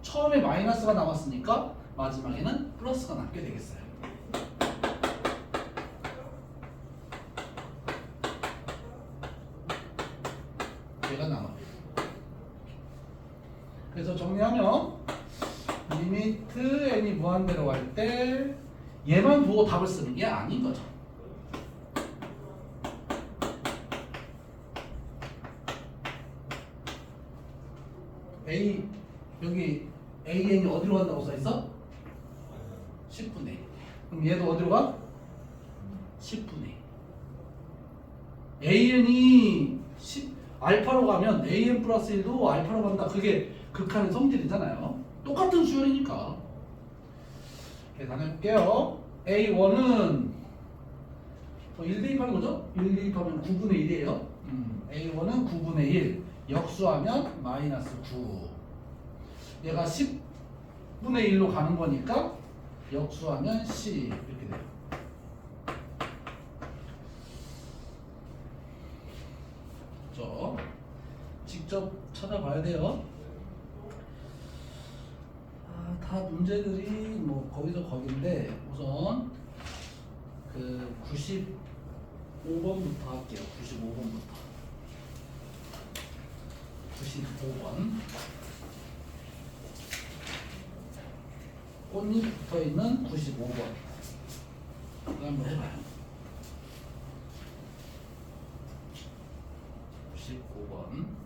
처음에 마이너스가 나왔으니까 마지막에는 플러스가 남게 되겠어요. 얘가 남아요. 그래서 정리하면 리미트 n이 무한대로 갈 때 얘만 보고 답을 쓰는 게 아닌 거죠. a 여기 an이 어디로 간다고 써 있어? 10분의 1. 그럼 얘도 어디로 가? 10분의 1. an이 10 알파로 가면 an 플러스 1도 알파로 간다. 그게 극한의 성질이잖아요. 똑같은 수열이니까. 계산해볼게요. A1은 1 대입하는 거죠? 1 대입하면 9분의 1이에요. A1은 9분의 1. 역수하면 마이너스 9. 얘가 10분의 1로 가는 거니까 역수하면 10 이렇게 돼요. 그렇죠? 직접 찾아봐야 돼요. 다 문제들이 뭐 거기서 거긴데 우선 그 95번부터 할게요. 95번부터. 95번. 꽃잎 붙어 있는 95번. 이거 한번 해봐요. 95번.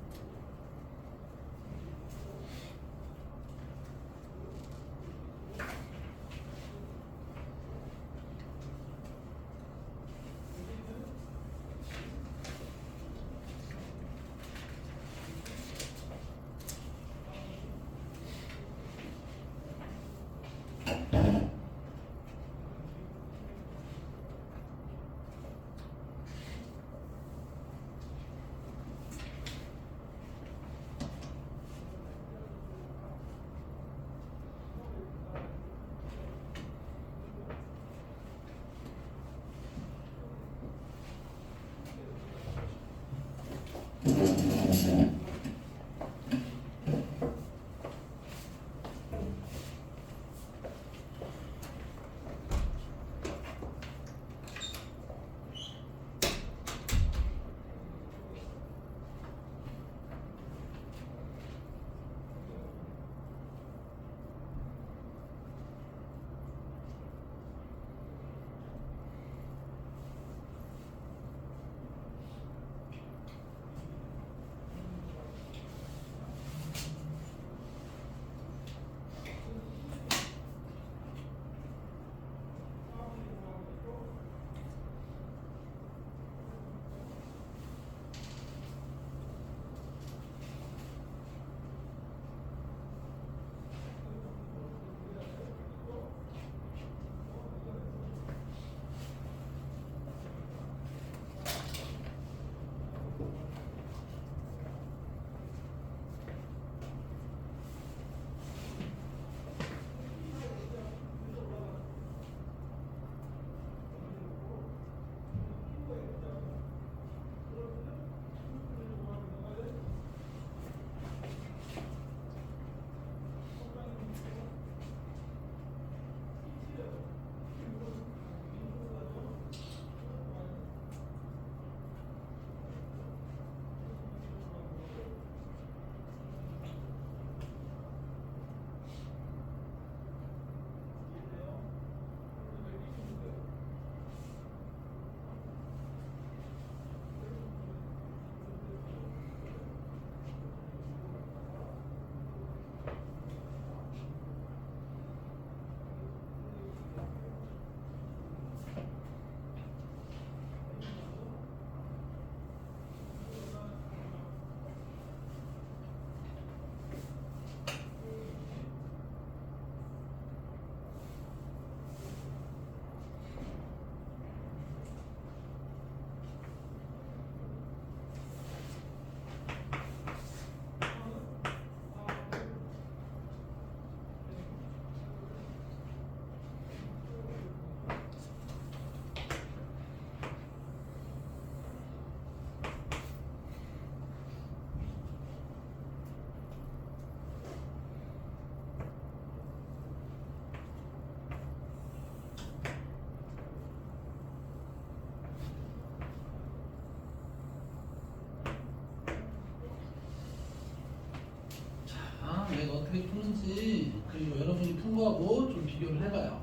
비교를 해봐요.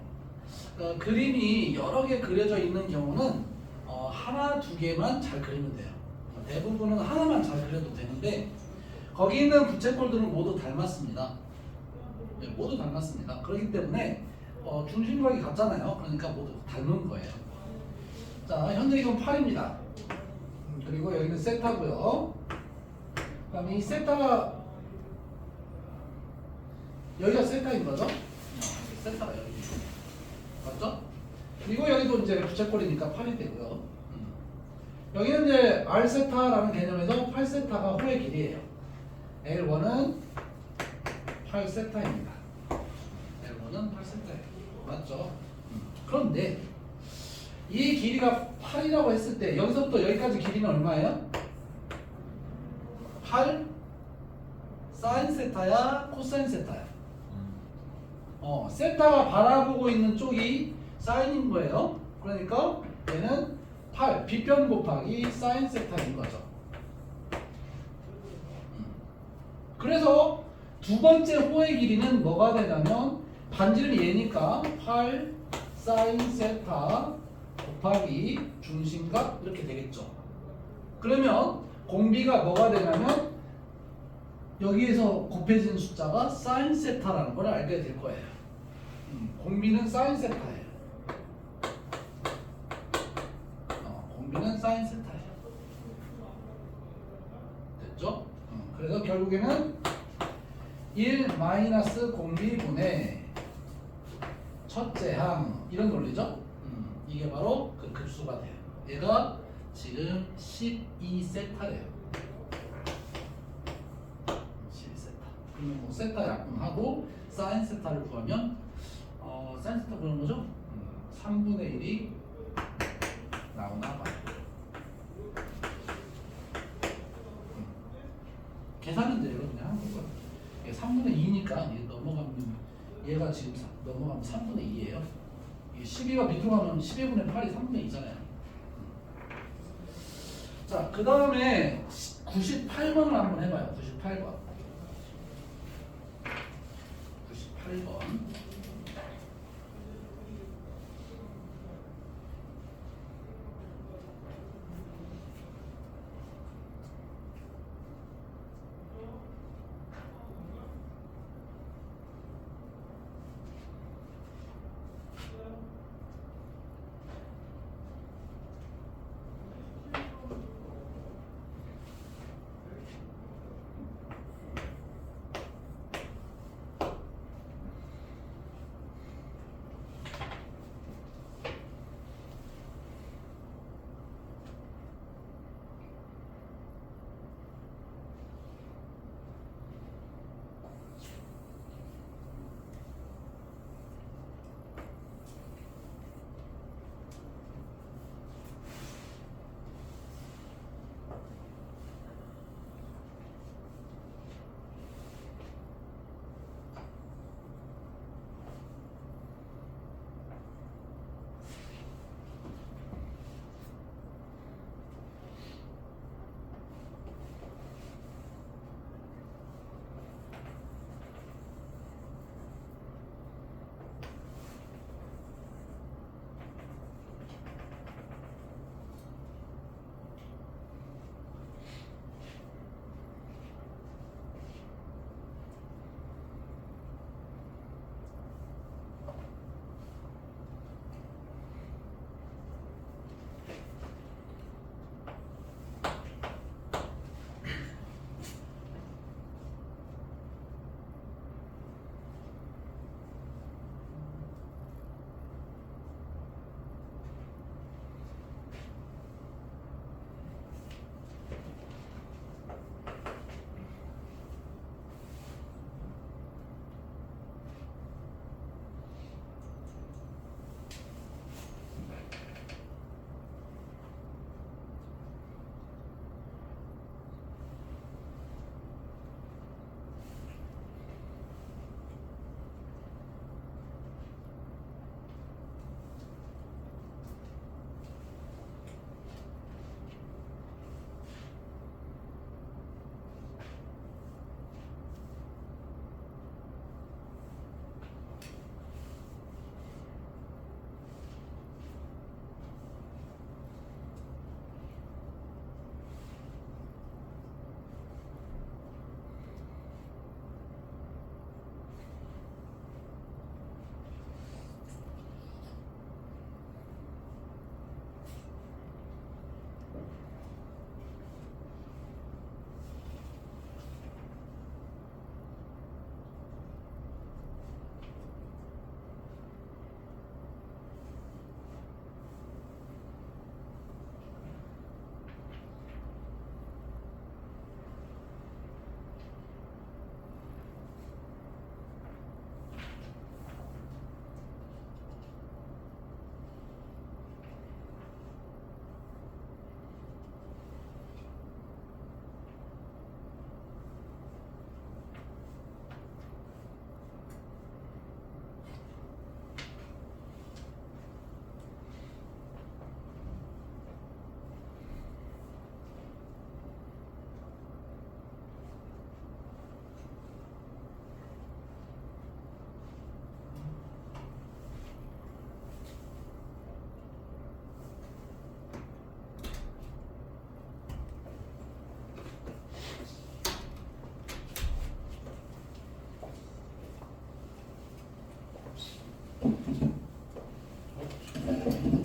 그림이 여러 개 그려져 있는 경우는 하나, 두 개만 잘 그리면 돼요. 대부분은 하나만 잘 그려도 되는데 거기 있는 부채꼴들은 모두 닮았습니다. 네, 모두 닮았습니다. 그렇기 때문에 중심각이 같잖아요. 그러니까 모두 닮은 거예요. 자, 현재 이건 8입니다. 그리고 여기는 세타고요. 그 다음에 이 세타가 여기가 세타인 거죠? 세타가 여기 맞죠? 그리고 여기도 이제 부채꼴이니까 8이 되고요. 여기는 이제 R세타라는 개념에서 8세타가 호의 길이에요. L1은 8세타입니다. L1은 8세타예요. 맞죠? 그런데 이 길이가 8이라고 했을 때 여기서부터 여기까지 길이는 얼마예요? 8 사인 세타야 코사인 세타야? 세타가 바라보고 있는 쪽이 사인인 거예요. 그러니까 얘는 8 빗변 곱하기 사인 세타인 거죠. 그래서 두 번째 호의 길이는 뭐가 되냐면 반지름 얘니까 8 사인 세타 곱하기 중심각 이렇게 되겠죠. 그러면 공비가 뭐가 되냐면 여기에서 곱해진 숫자가 사인 세타라는 걸 알게 될 거예요. 공비는 사인 세타예요. 공비는 사인 세타예요. 됐죠? 그래서 결국에는 1 마이너스 공비분의 첫째 항 이런 논리죠? 이게 바로 그 급수가 돼요. 얘가 지금 12세타래요. 12세타. 그러면 뭐 세타 약분하고 사인 세타를 구하면 사인 세타 구하는 거죠? 3분의 1이 나오나 봐요. 계산은 이제 그냥 하는 거고요. 3분의 2니까 얘 넘어가면 얘가 지금 넘어가면 3분의 2예요. 12가 밑으로 가면 12분의 8이 3분의 2잖아요. 자, 그 다음에 98번을 한번 해봐요. 98번. 98번.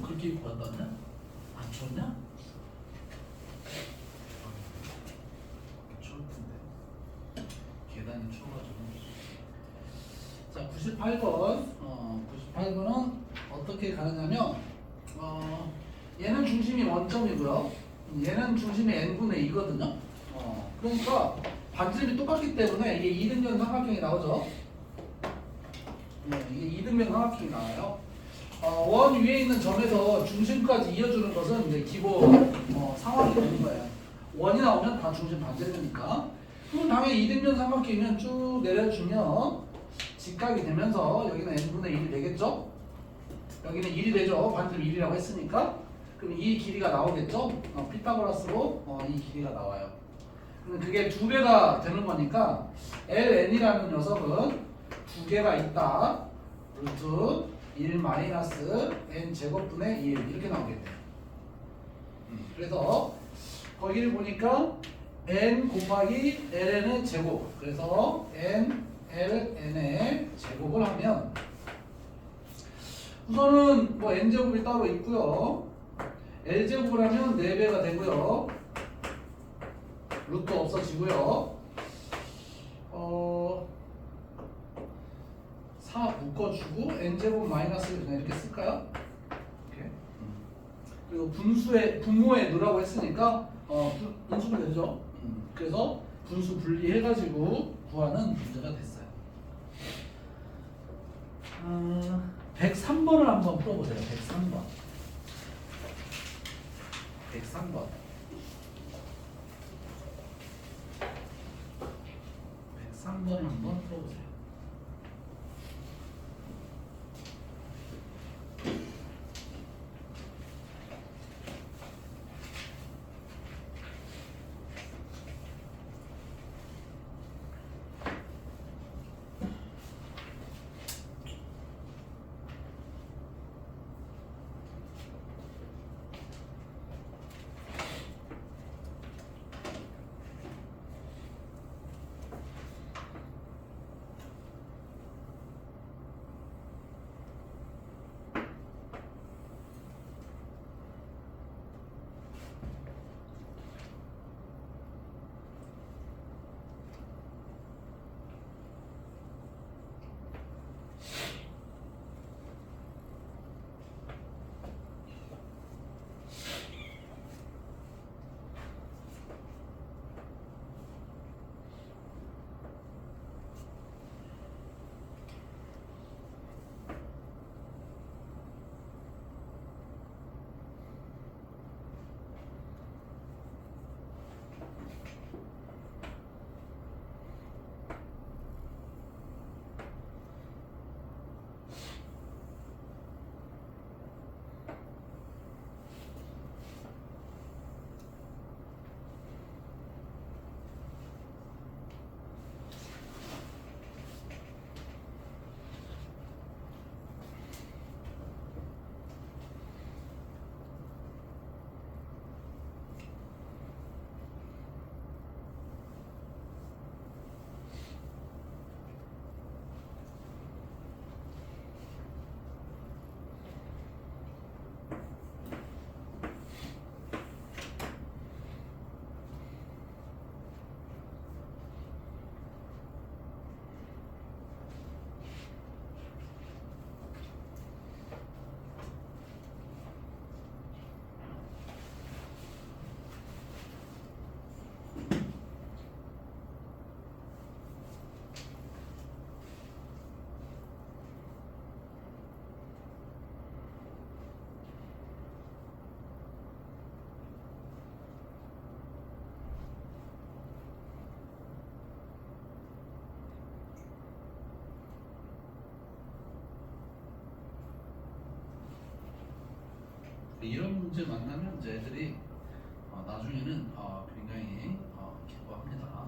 그렇게 입고 간다냐? 안 추웠냐? 추울 텐데 계단이 추워가지고. 자, 98번. 98번은 어떻게 가느냐면 얘는 중심이 원점이고요. 얘는 중심이 n분의 2거든요. 그러니까 반지름이 똑같기 때문에 이게 이등변 삼각형이 나오죠. 이게 이등변 삼각형이 나와요. 원 위에 있는 점에서 중심까지 이어주는 것은 이제 기본 상황이 되는 거예요. 원이 나오면 다 중심 반지름이니까. 그럼 당연히 이등변 삼각형이면 쭉 내려주면 직각이 되면서 여기는 n분의 1이 되겠죠? 여기는 1이 되죠. 반지름 1이라고 했으니까. 그럼 이 길이가 나오겠죠? 피타고라스로 이 길이가 나와요. 그럼 그게 2배가 되는 거니까 ln이라는 녀석은 2개가 있다. 루트 1 마이너스 n 제곱분의 1 이렇게 나오겠네요. 그래서 거기를 보니까 n 곱하기 ln의 제곱. 그래서 n ln의 제곱을 하면 우선은 뭐 n제곱이 따로 있고요. l제곱을 하면 4배가 되고요. 루트 없어지고요. 4 묶어주고 n제곱 마이너스를 그냥 이렇게 쓸까요? 이렇게. 그리고 분모에 넣으라고 했으니까 분수분 되죠. 그래서 분수 분리해가지고 구하는 문제가 됐어요. 103번을 한번 풀어보세요. 103번. 103번. 103번을 한번 풀어보세요. 이런 문제 만나면 이제 애들이 나중에는 굉장히 기뻐합니다.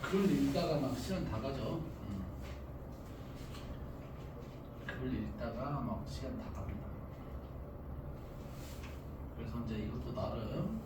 글 읽다가 막 시간 다 가죠. 글 읽다가 막 시간 다 갑니다. 그래서 이제 이것도 나름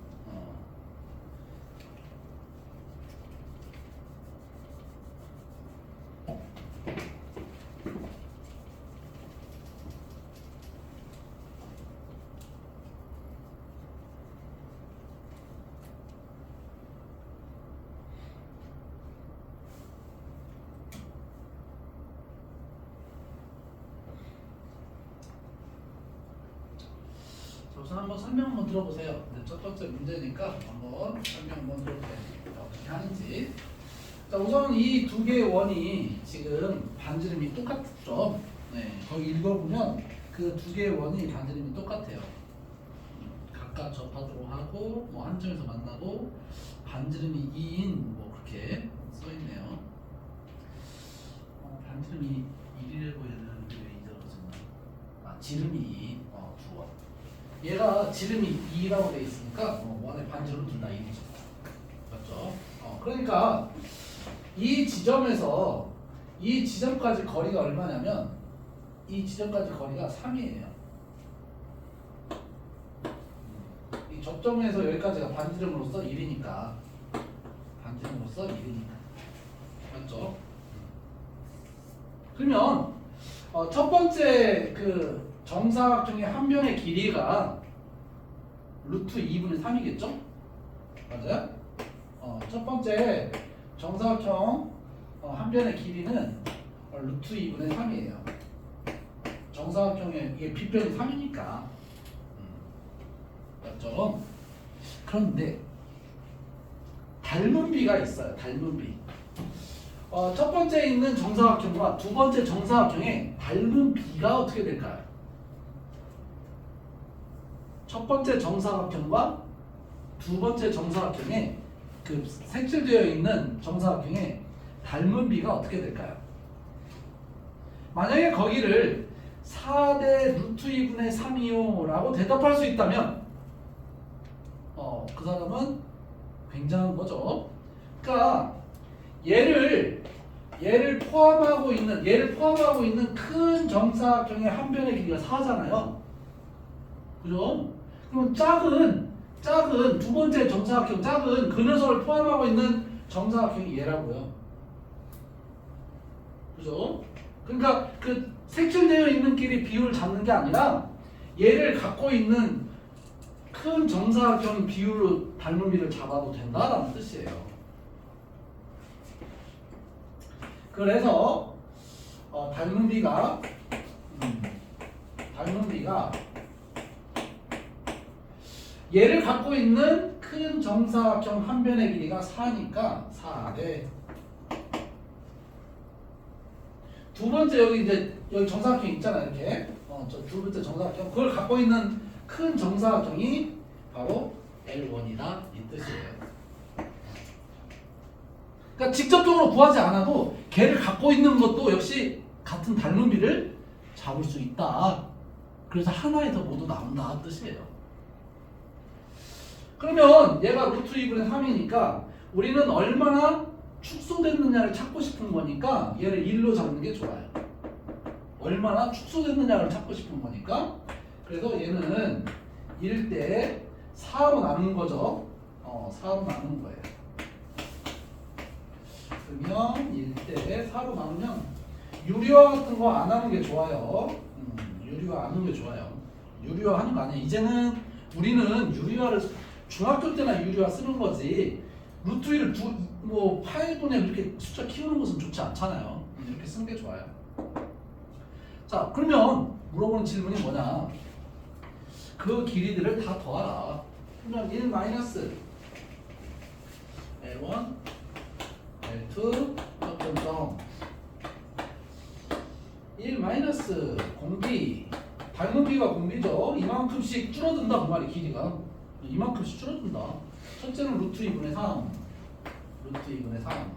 우선 한번 설명 한번 들어보세요. 네, 첫 번째 문제니까 한번 설명 한번 들어보세요. 어떻게 하는지. 자, 우선 이 두 개의 원이 지금 반지름이 똑같죠. 네, 거기 읽어보면 그 두 개의 원이 반지름이 똑같아요. 각각 접하도록 하고 뭐 한 점에서 만나고 반지름이 2인 뭐 그렇게 써 있네요. 반지름이 1이라고 해야 되는데 왜 2라고 썼나? 아, 지름이 2. 두 원. 얘가 지름이 2라고 되어 있으니까 원의 반지름 둘 다 1이죠. 맞죠? 그러니까 이 지점에서 이 지점까지 거리가 얼마냐면 이 지점까지 거리가 3이에요. 이 접점에서 여기까지가 반지름으로서 1이니까 반지름으로서 1이니까 맞죠? 그러면 첫 번째 그 정사각형의 한 변의 길이가 루트 2분의 3이겠죠? 맞아요? 첫 번째 정사각형 한 변의 길이는 루트 2분의 3이에요. 정사각형의 이게 빗변이 3이니까 맞죠? 그런데 닮은 비가 있어요. 닮은 비. 첫 번째 있는 정사각형과 두 번째 정사각형의 닮은 비가 어떻게 될까요? 첫 번째 정사각형과 두 번째 정사각형의 그 색칠되어 있는 정사각형의 닮은 비가 어떻게 될까요? 만약에 거기를 4대 루트 2분의 3이요 라고 대답할 수 있다면 그 사람은 굉장한 거죠. 그러니까 얘를 포함하고 있는 큰 정사각형의 한 변의 길이가 4잖아요. 그죠? 그럼 작은 두 번째 정사각형 작은 그 녀석을 포함하고 있는 정사각형이 얘라고요. 그죠? 그러니까 그 색칠되어 있는 길이 비율을 잡는 게 아니라 얘를 갖고 있는 큰 정사각형 비율로 닮은 비를 잡아도 된다라는 뜻이에요. 그래서 닮은 비가 얘를 갖고 있는 큰 정사각형 한 변의 길이가 4니까 4대 두 번째 여기 정사각형 있잖아 이렇게 저 두 번째 정사각형 그걸 갖고 있는 큰 정사각형이 바로 L1이다 이 뜻이에요. 그러니까 직접적으로 구하지 않아도 걔를 갖고 있는 것도 역시 같은 닮은 비를 잡을 수 있다. 그래서 하나에서 모두 나온다 뜻이에요. 그러면 얘가 루트 2분의 3이니까 우리는 얼마나 축소됐느냐를 찾고 싶은 거니까 얘를 1로 잡는 게 좋아요. 얼마나 축소됐느냐를 찾고 싶은 거니까 그래서 얘는 1대 4로 나눈 거죠. 4로 나눈 거예요. 그러면 1대 4로 나누면 유리화 같은 거 안 하는 게 좋아요. 유리화 안 하는 게 좋아요. 유리화 하는 거 아니에요. 이제는 우리는 유리화를 중학교 때나 유리화 쓰는 거지 루트 1을 뭐 8분에 그렇게 숫자 키우는 것은 좋지 않잖아요. 이렇게 쓰는 게 좋아요. 자, 그러면 물어보는 질문이 뭐냐? 그 길이들을 다 더하라. 그러면 1 마이너스 L1, L2, 접점점 1 마이너스 공비 닮은 비가 공비죠. 이만큼씩 줄어든다 그 말이 길이가 이만큼씩 줄어든다. 첫째는 루트 2분의 3 루트 2분의 3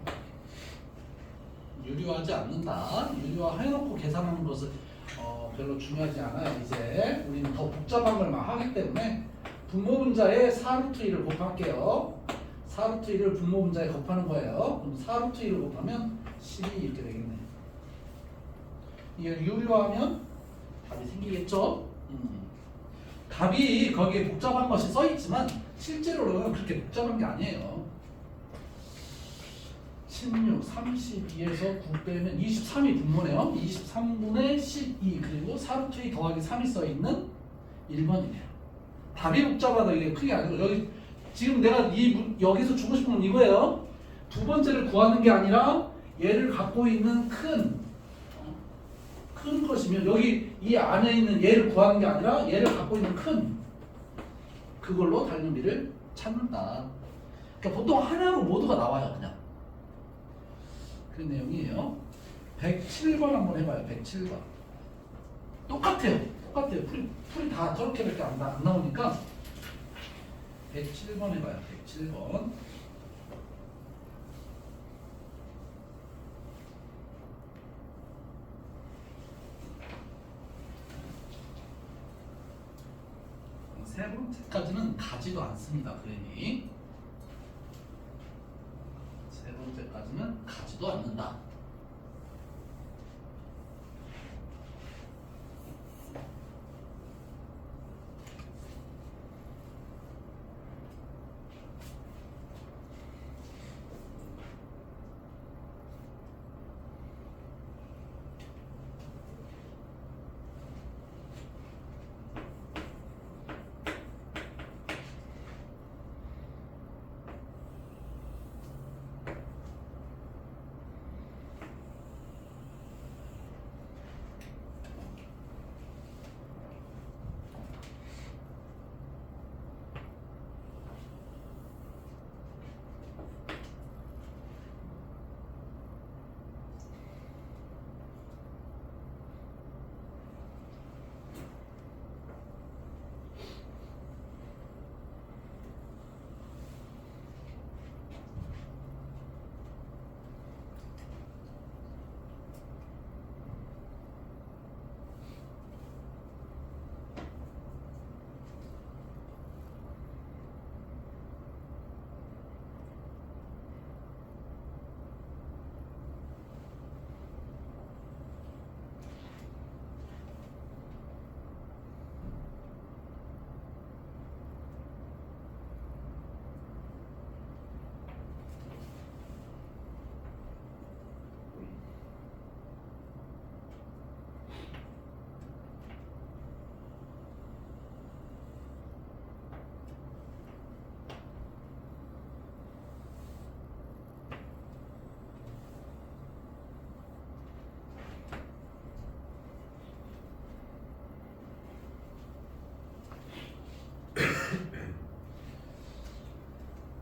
유리화하지 않는다. 유리화 해놓고 계산하는 것은 별로 중요하지 않아요. 이제 우리는 더 복잡한 걸 막 하기 때문에 분모분자에 4루트 1을 곱할게요. 4루트 1을 분모분자에 곱하는 거예요. 그럼 4루트 1을 곱하면 12 이렇게 되겠네. 이걸 유리화하면 답이 생기겠죠? 답이 거기에 복잡한 것이 써있지만 실제로는 그렇게 복잡한 게 아니에요. 16, 32에서 9 빼면 23이 분모네요. 23분의 12 그리고 4루트 2 더하기 3이 써있는 1번이네요. 답이 복잡하다 이게 크게 아니고 여기 지금 내가 여기서 주고 싶은 건 이거예요. 두 번째를 구하는 게 아니라 얘를 갖고 있는 큰 것이면 여기 이 안에 있는 얘를 구하는 게 아니라 얘를 갖고 있는 큰 그걸로 달림비를 찾는다. 그러니까 보통 하나로 모두가 나와요. 그냥 그런 내용이에요. 107번 한번 해봐요. 107번 똑같아요. 풀이 다 저렇게밖에 안 나오니까 107번 해봐요. 107번 세 번째까지는 가지도 않습니다. 그림이 세 번째까지는 가지도 않는다.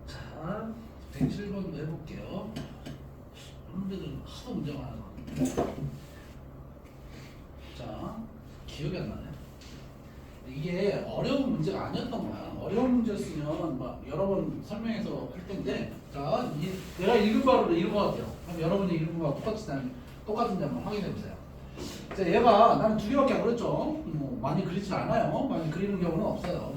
자, 107번도 해볼게요. 여러분들은 하도 문제가 많아서. 자, 기억이 안 나네. 이게 어려운 문제가 아니었던 거야. 어려운 문제였으면 막 여러 번 설명해서 할 텐데, 자, 내가 읽은 바로 읽은 것 같아요. 그럼 여러분이 읽은 거랑 똑같은지 한번 확인해 보세요. 자, 얘가 나는 두 개밖에 안 그렸죠. 뭐 많이 그리진 않아요. 많이 그리는 경우는 없어요.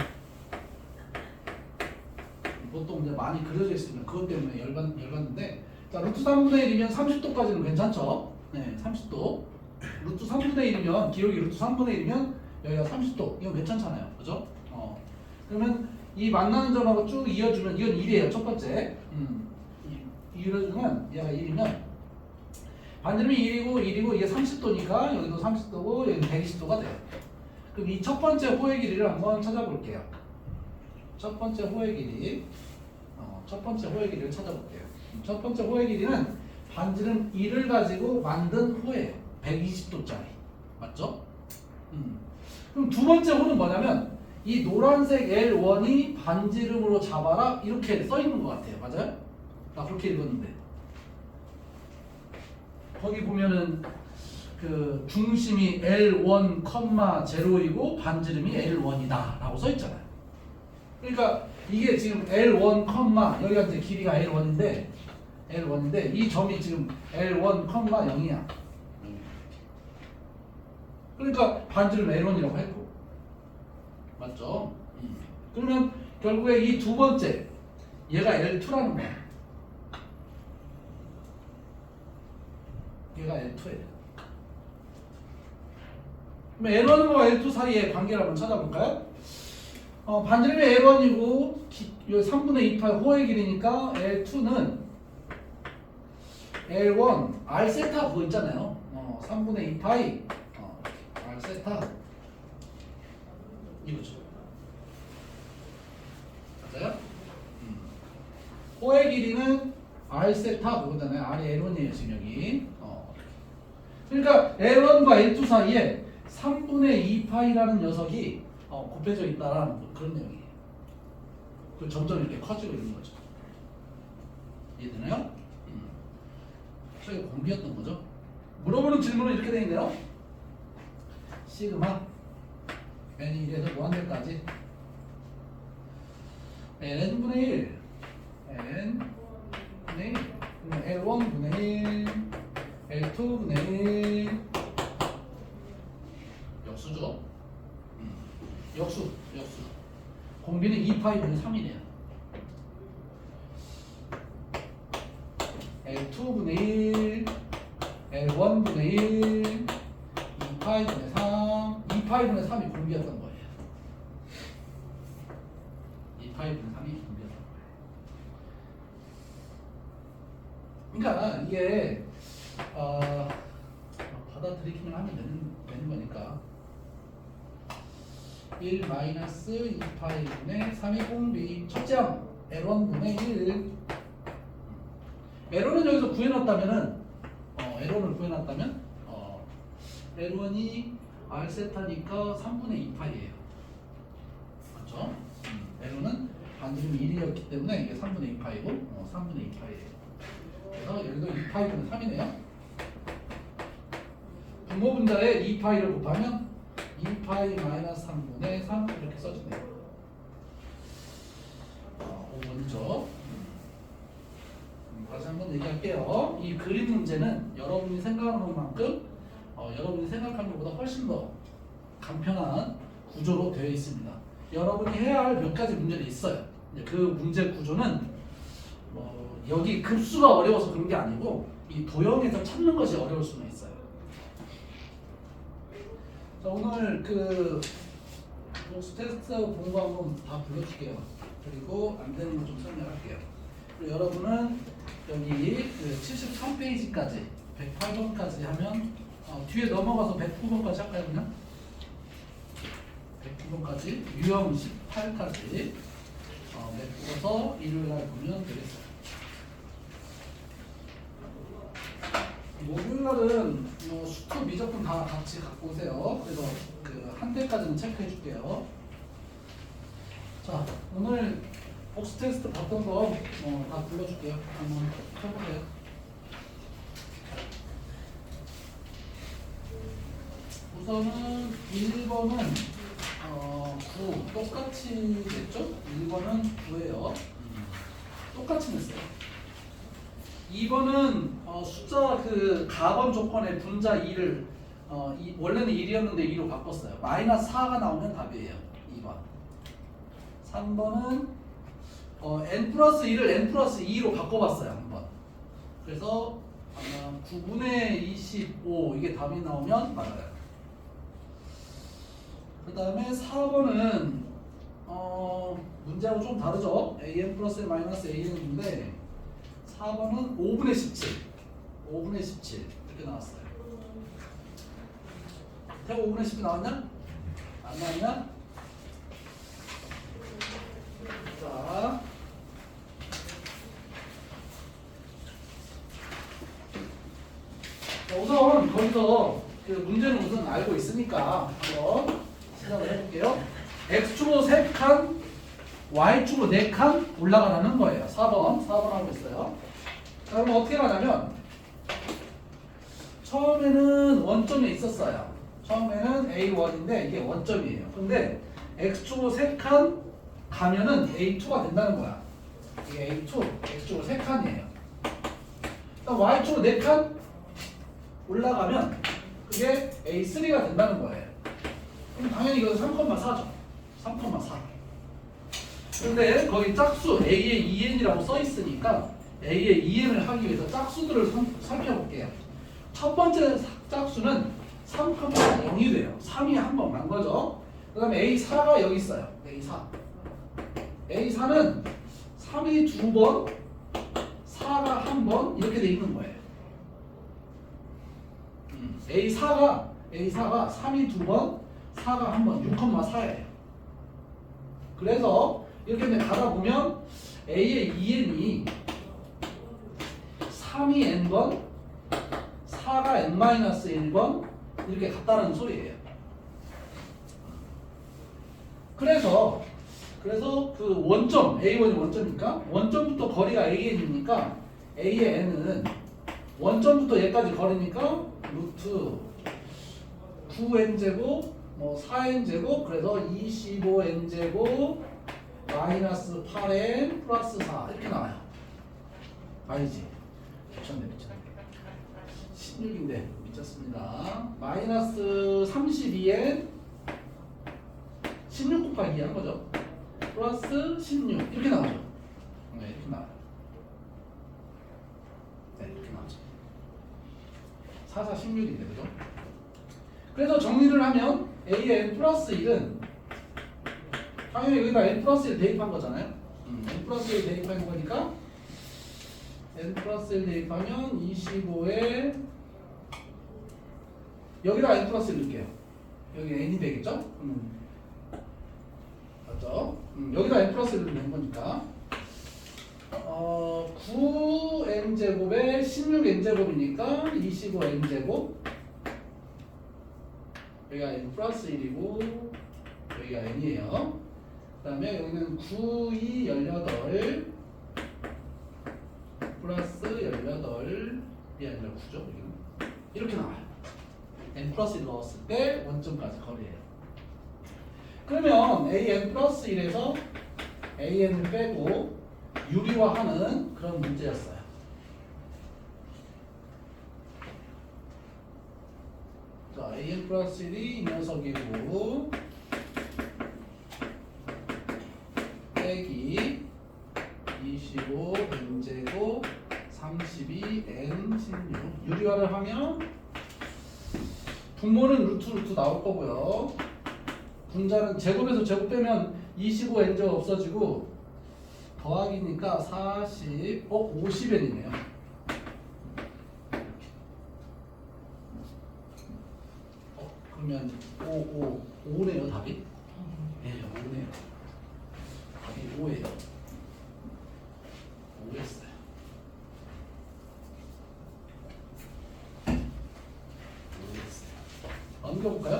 보통 이제 많이 그려져 있으면 그것 때문에 열받는데, 자, 루트 3분의 1이면 30도까지는 괜찮죠? 네, 30도. 루트 3분의 1이면, 기울기 루트 3분의 1이면 여기가 30도. 이건 괜찮잖아요. 그죠? 그러면 이 만나는 점하고 쭉 이어주면, 이건 1이에요. 첫 번째. 이어주면 얘가 1이면, 반지름이 1이고 이게 30도니까 여기도 30도고 여기는 120도가 돼요. 그럼 이 첫 번째 호의 길이를 한번 찾아볼게요. 첫 번째 호의 길이, 첫 번째 호의 길이를 찾아볼게요. 첫 번째 호의 길이는 반지름 1을 가지고 만든 호예요. 120도짜리. 맞죠? 그럼 두 번째 호는 뭐냐면 이 노란색 L1이 반지름으로 잡아라 이렇게 써 있는 것 같아요. 맞아요? 나 그렇게 읽었는데. 거기 보면은 그 중심이 L1, 0이고 반지름이 L1이다 라고 써 있잖아요. 그러니까 이게 지금 L1, 여기가 이제 길이가 L1인데 이 점이 지금 L1, 0이야. 그러니까 반지름 L1이라고 했고. 맞죠? 그러면 결국에 이 두 번째 얘가 L2라는 거야. 얘가 L2예요. 그럼 L1과 L2 사이의 관계를 한번 찾아볼까요? 반지름이 L1이고 3분의 2파의 호의 길이니까 L2는 L1 R 세타 그거 있잖아요. 3분의 2파이 R 세타 이거죠. 맞아요? 호의 길이는 R 세타 그거잖아요. R이 L1이에요 지금 여기. 그러니까 L1과 L2 사이에 3분의 2파이라는 녀석이 곱해져 있다라는 그런 내용이에요. 그 점점 이렇게 커지고 있는 거죠. 이해되나요? 저희가 공비였던 거죠. 물어보는 질문은 이렇게 되어 있네요. 시그마 n이 1에서 무한대까지 n분의 1 n분의 1 L1분의 1 L2분의 1 역수죠. 역수 공비는 2파이분의 3이네요. L2분의 1 L1분의 1 2파이분의 3 2파이분의 3이 공비였던 거예요. 2파이분의 3이 공비였던 거예요. 그러니까 이게 받아들이기만 하면 되는 거니까 1 마이너스 2파이분의 3이 공비 첫째 항 L1분의 1 L1은 여기서 구해놨다면은 L1을 구해놨다면 L1이 R 세타니까 3분의 2파이예요. 맞죠? L1은 반지름이 1이었기 때문에 이게 3분의 2파이고 3분의 2파이예요. 그래서 여기도 2파이분의 3이네요. 분모 분자에 2파이를 곱하면 2파이 마이너스 3분의 3 이렇게 써지네요. 5번이죠. 다시 한번 얘기할게요. 이 그림 문제는 여러분이 생각하는 만큼 여러분이 생각하는 것보다 훨씬 더 간편한 구조로 되어 있습니다. 여러분이 해야 할 몇 가지 문제들이 있어요. 그 문제 구조는 여기 급수가 어려워서 그런 게 아니고 이 도형에서 찾는 것이 어려울 수는 있어요. 자, 오늘 그 복수 테스트 공부 한번 다 불러줄게요. 그리고 안 되는 거 좀 설명할게요. 그리고 여러분은 여기 그 73페이지까지 108번까지 하면 뒤에 넘어가서 109번까지 할까요 그냥? 109번까지 유형 18까지 메꾸어서 일요일날 보면 되겠어요. 목요일날은 수투 미적분 다 같이 갖고 오세요. 그래서 그 한 대까지는 체크해 줄게요. 자, 오늘 복수 테스트 봤던 거 다 불러줄게요. 한번 해보세요. 우선은 1번은 9 똑같이 냈죠? 1번은 9예요. 똑같이 냈어요. 2번은 숫자 그 가번 조건의 분자 2를 원래는 1이었는데 2로 바꿨어요. 마이너스 4가 나오면 답이에요. 2번. 3번은 n 플러스 1을 n 플러스 2로 바꿔봤어요. 한번. 그래서 9분의 25 이게 답이 나오면 맞아요. 그 다음에 4번은 문제하고 좀 다르죠. an 플러스 마이너스 an인데 4번은 5분의 17 5분의 17 이렇게 나왔어요. 태고 5분의 17 나왔냐? 안 나왔냐? 자, 우선 거기서 그 문제는 우선 알고 있으니까 한번 시작을 해볼게요. x축으로 3칸, y축으로 4칸 올라가라는 거예요. 4번 하고 있어요. 자, 그럼 어떻게 가냐면 처음에는 원점에 있었어요. 처음에는 A1인데 이게 원점이에요. 근데 x축으로 3칸 가면은 A2가 된다는 거야. 이게 A2, x축으로 3칸이에요. y축으로 4칸 올라가면 그게 A3가 된다는 거예요. 그럼 당연히 이거 3,4죠. 3,4. 근데 거기 짝수 A의 2n이라고 써 있으니까 A의 2n을 하기 위해서 짝수들을 살펴볼게요. 첫 번째 짝수는 3,0이 돼요. 3이 한 번 간 거죠. 그 다음에 A4가 여기 있어요. A4. A4는 3이 2번, 4가 한 번 이렇게 돼 있는 거예요. A4가 3이 2번, 4가 1번, 6,4예요. 그래서 이렇게 이제 가다 보면 A의 2n이 3이 n번, 4가 n-1번 이렇게 같다는 소리예요. 그래서 그 원점 A1이 원점이니까 원점부터 거리가 AN이니까 A의 n은 원점부터 얘까지 거리니까 루트 9n제곱 뭐 4n제곱 그래서 25n제곱 마이너스 8n 플러스 4 이렇게 나와요. 아니지? 미쳤네. 16인데 미쳤습니다. 마이너스 32n 16 곱하기 2 한 거죠. 플러스 16 이렇게 나오죠. 네, 이렇게 나와요. 네, 이렇게 나오죠. 4, 4, 16인데 그죠? 그래서 정리를 하면 A의 n 플러스 1은 당연히 여기다 n 플러스 1 대입한 거잖아요. n 플러스 1 대입한 거니까 n 플러스 1 대입하면 25에 여기다 n 플러스 1 넣을게요. 여기 n이 되겠죠? 맞죠? 여기다 n 플러스 1을 넣는 거니까 9n제곱에 16n제곱이니까 25n제곱 여기가 n 플러스 1이고 여기가 n이에요. 그 다음에 여기는 9, 2, 18 플러스 18이 아니라 9죠. 여기는 이렇게 나와요. n 플러스 1 넣었을 때 원점까지 거리예요. 그러면 an 플러스 1에서 an을 빼고 유리화하는 그런 문제였어요. 자, an 플러스 1이 이 녀석이고 빼기 25n제곱 32n16 유리화를 하면 분모는 루트 나올 거고요. 분자는 제곱에서 제곱 빼면 25n제곱 없어지고 더하기니까 40, 50n이네요. 그러면 5네요 답이? 네, 5네요. 답이 5예요. 5였어요. 넘겨볼까요?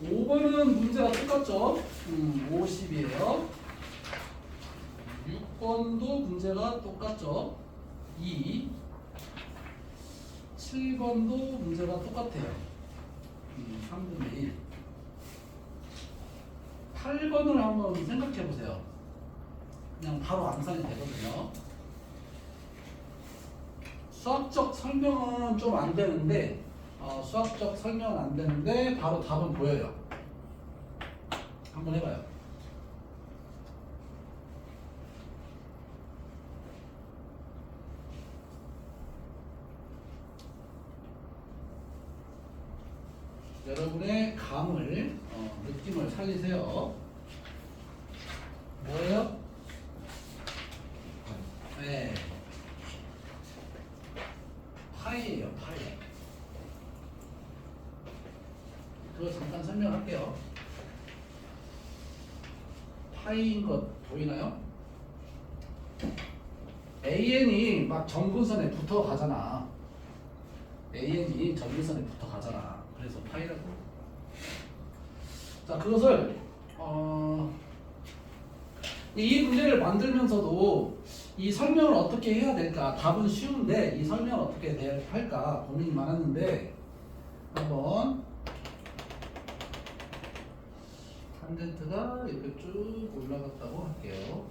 5번은 문제가 똑같죠? 50이에요. 6번도 문제가 똑같죠? 2. 7번도 문제가 똑같아요. 3분의 1. 8번을 한번 생각해 보세요. 그냥 바로 암산이 되거든요. 수학적 설명은 좀 안 되는데, 수학적 설명은 안 되는데, 바로 답은 보여요. 한번 해봐요. 여러분의 감을, 느낌을 살리세요. 뭐예요? 네. 파이예요, 파이. 그거 잠깐 설명할게요. 파이인 것 보이나요? AN이 막 점근선에 붙어 가잖아. AN이 점근선에 붙어 가잖아. 그래서 파이라고. 자, 그것을 이 문제를 만들면서도 이 설명을 어떻게 해야 될까? 답은 쉬운데 이 설명을 어떻게 할까 고민이 많았는데 한번 탄젠트가 이렇게 쭉 올라갔다고 할게요.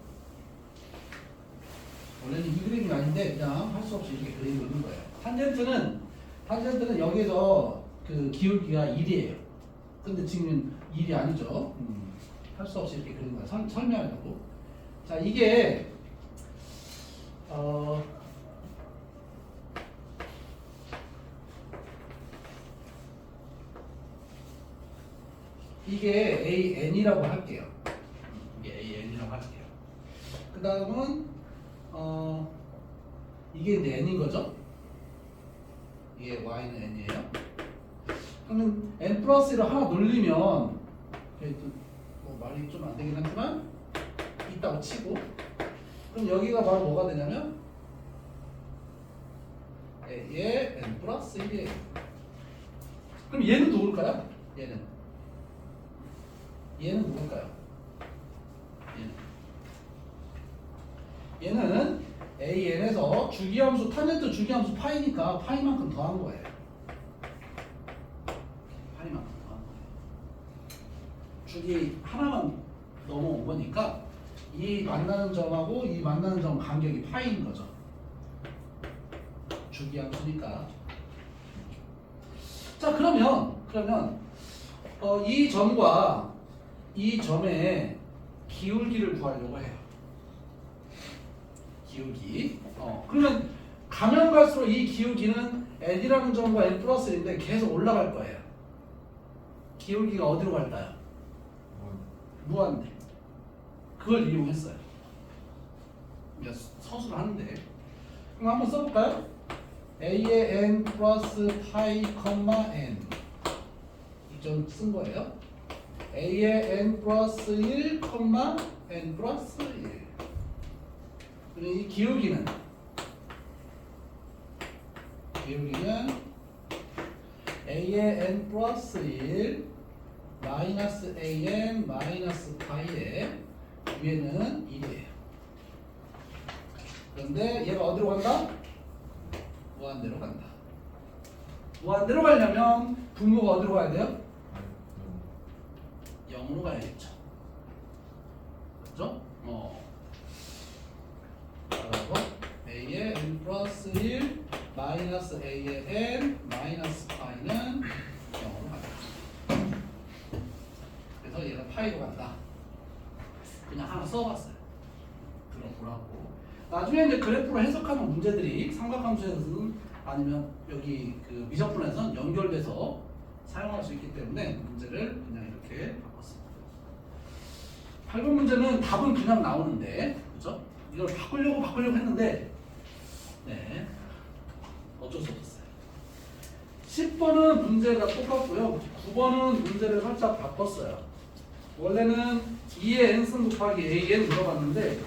원래는 이 그림이 아닌데 그냥 할 수 없이 이렇게 그리고 있는 거예요. 탄젠트는 여기서 그 기울기가 1이에요. 근데 지금 1이 아니죠. 할 수 없이 이렇게 그리는 거예요. 설명하려고. 자, 이게 이게 AN이라고 할게요. 이게 AN이라고 할게요. 그 다음은 이게 이제 n인 거죠? 이게 y는 n이에요. 그러면 n 플러스 1을 하나 놀리면 뭐 말이 좀 안 되긴 하지만 있다고 치고, 그럼 여기가 바로 뭐가 되냐면 a의 n 플러스 1이에요. 그럼 얘는 누굴까요? 얘는 누굴까요? 얘는 AN에서 주기함수, 탄젠트 주기함수 파이니까 파이만큼 더한 거예요. 파이만큼 더한 거예요. 주기 하나만 넘어온 거니까 이 만나는 점하고 이 만나는 점 간격이 파이인 거죠. 주기함수니까. 자, 그러면 이 점과 이 점의 기울기를 구하려고 해요. 기울기. 그러면 가면 갈수록 이 기울기는 n이라는 점과 n 플러스 1인데 계속 올라갈 거예요. 기울기가 어디로 갈까요? 무한대. 그걸 이용했어요. 서술을 하는데. 그럼 한번 써볼까요? a의 n 플러스 파이 n 이 점 쓴 거예요. a의 n 플러스 1, n 플러스 1. 이 기울기는 a의 n 플러스 1 마이너스 an 마이너스 파이의 위에는 1이에요. 그런데 얘가 어디로 간다? 무한대로 간다. 무한대로 가려면 분모가 어디로 가야 돼요? 0으로 가야겠죠. 그렇죠? 그리고 a의 n 플러스 1 마이너스 a의 n 마이너스 파이는 0으로 간다. 그래서 얘가 파이로 간다. 그냥 하나 써봤어요. 들어보라고. 나중에 이제 그래프로 해석하는 문제들이 삼각함수에서는 아니면 여기 그 미적분에서는 연결돼서 사용할 수 있기 때문에 문제를 그냥 이렇게 바꿨습니다. 8번 문제는 답은 그냥 나오는데, 그죠? 이걸 바꾸려고 했는데, 네, 어쩔 수 없었어요. 10번은 문제가 똑같고요. 9번은 문제를 살짝 바꿨어요. 원래는 2의 n승 곱하기 an 물어봤는데,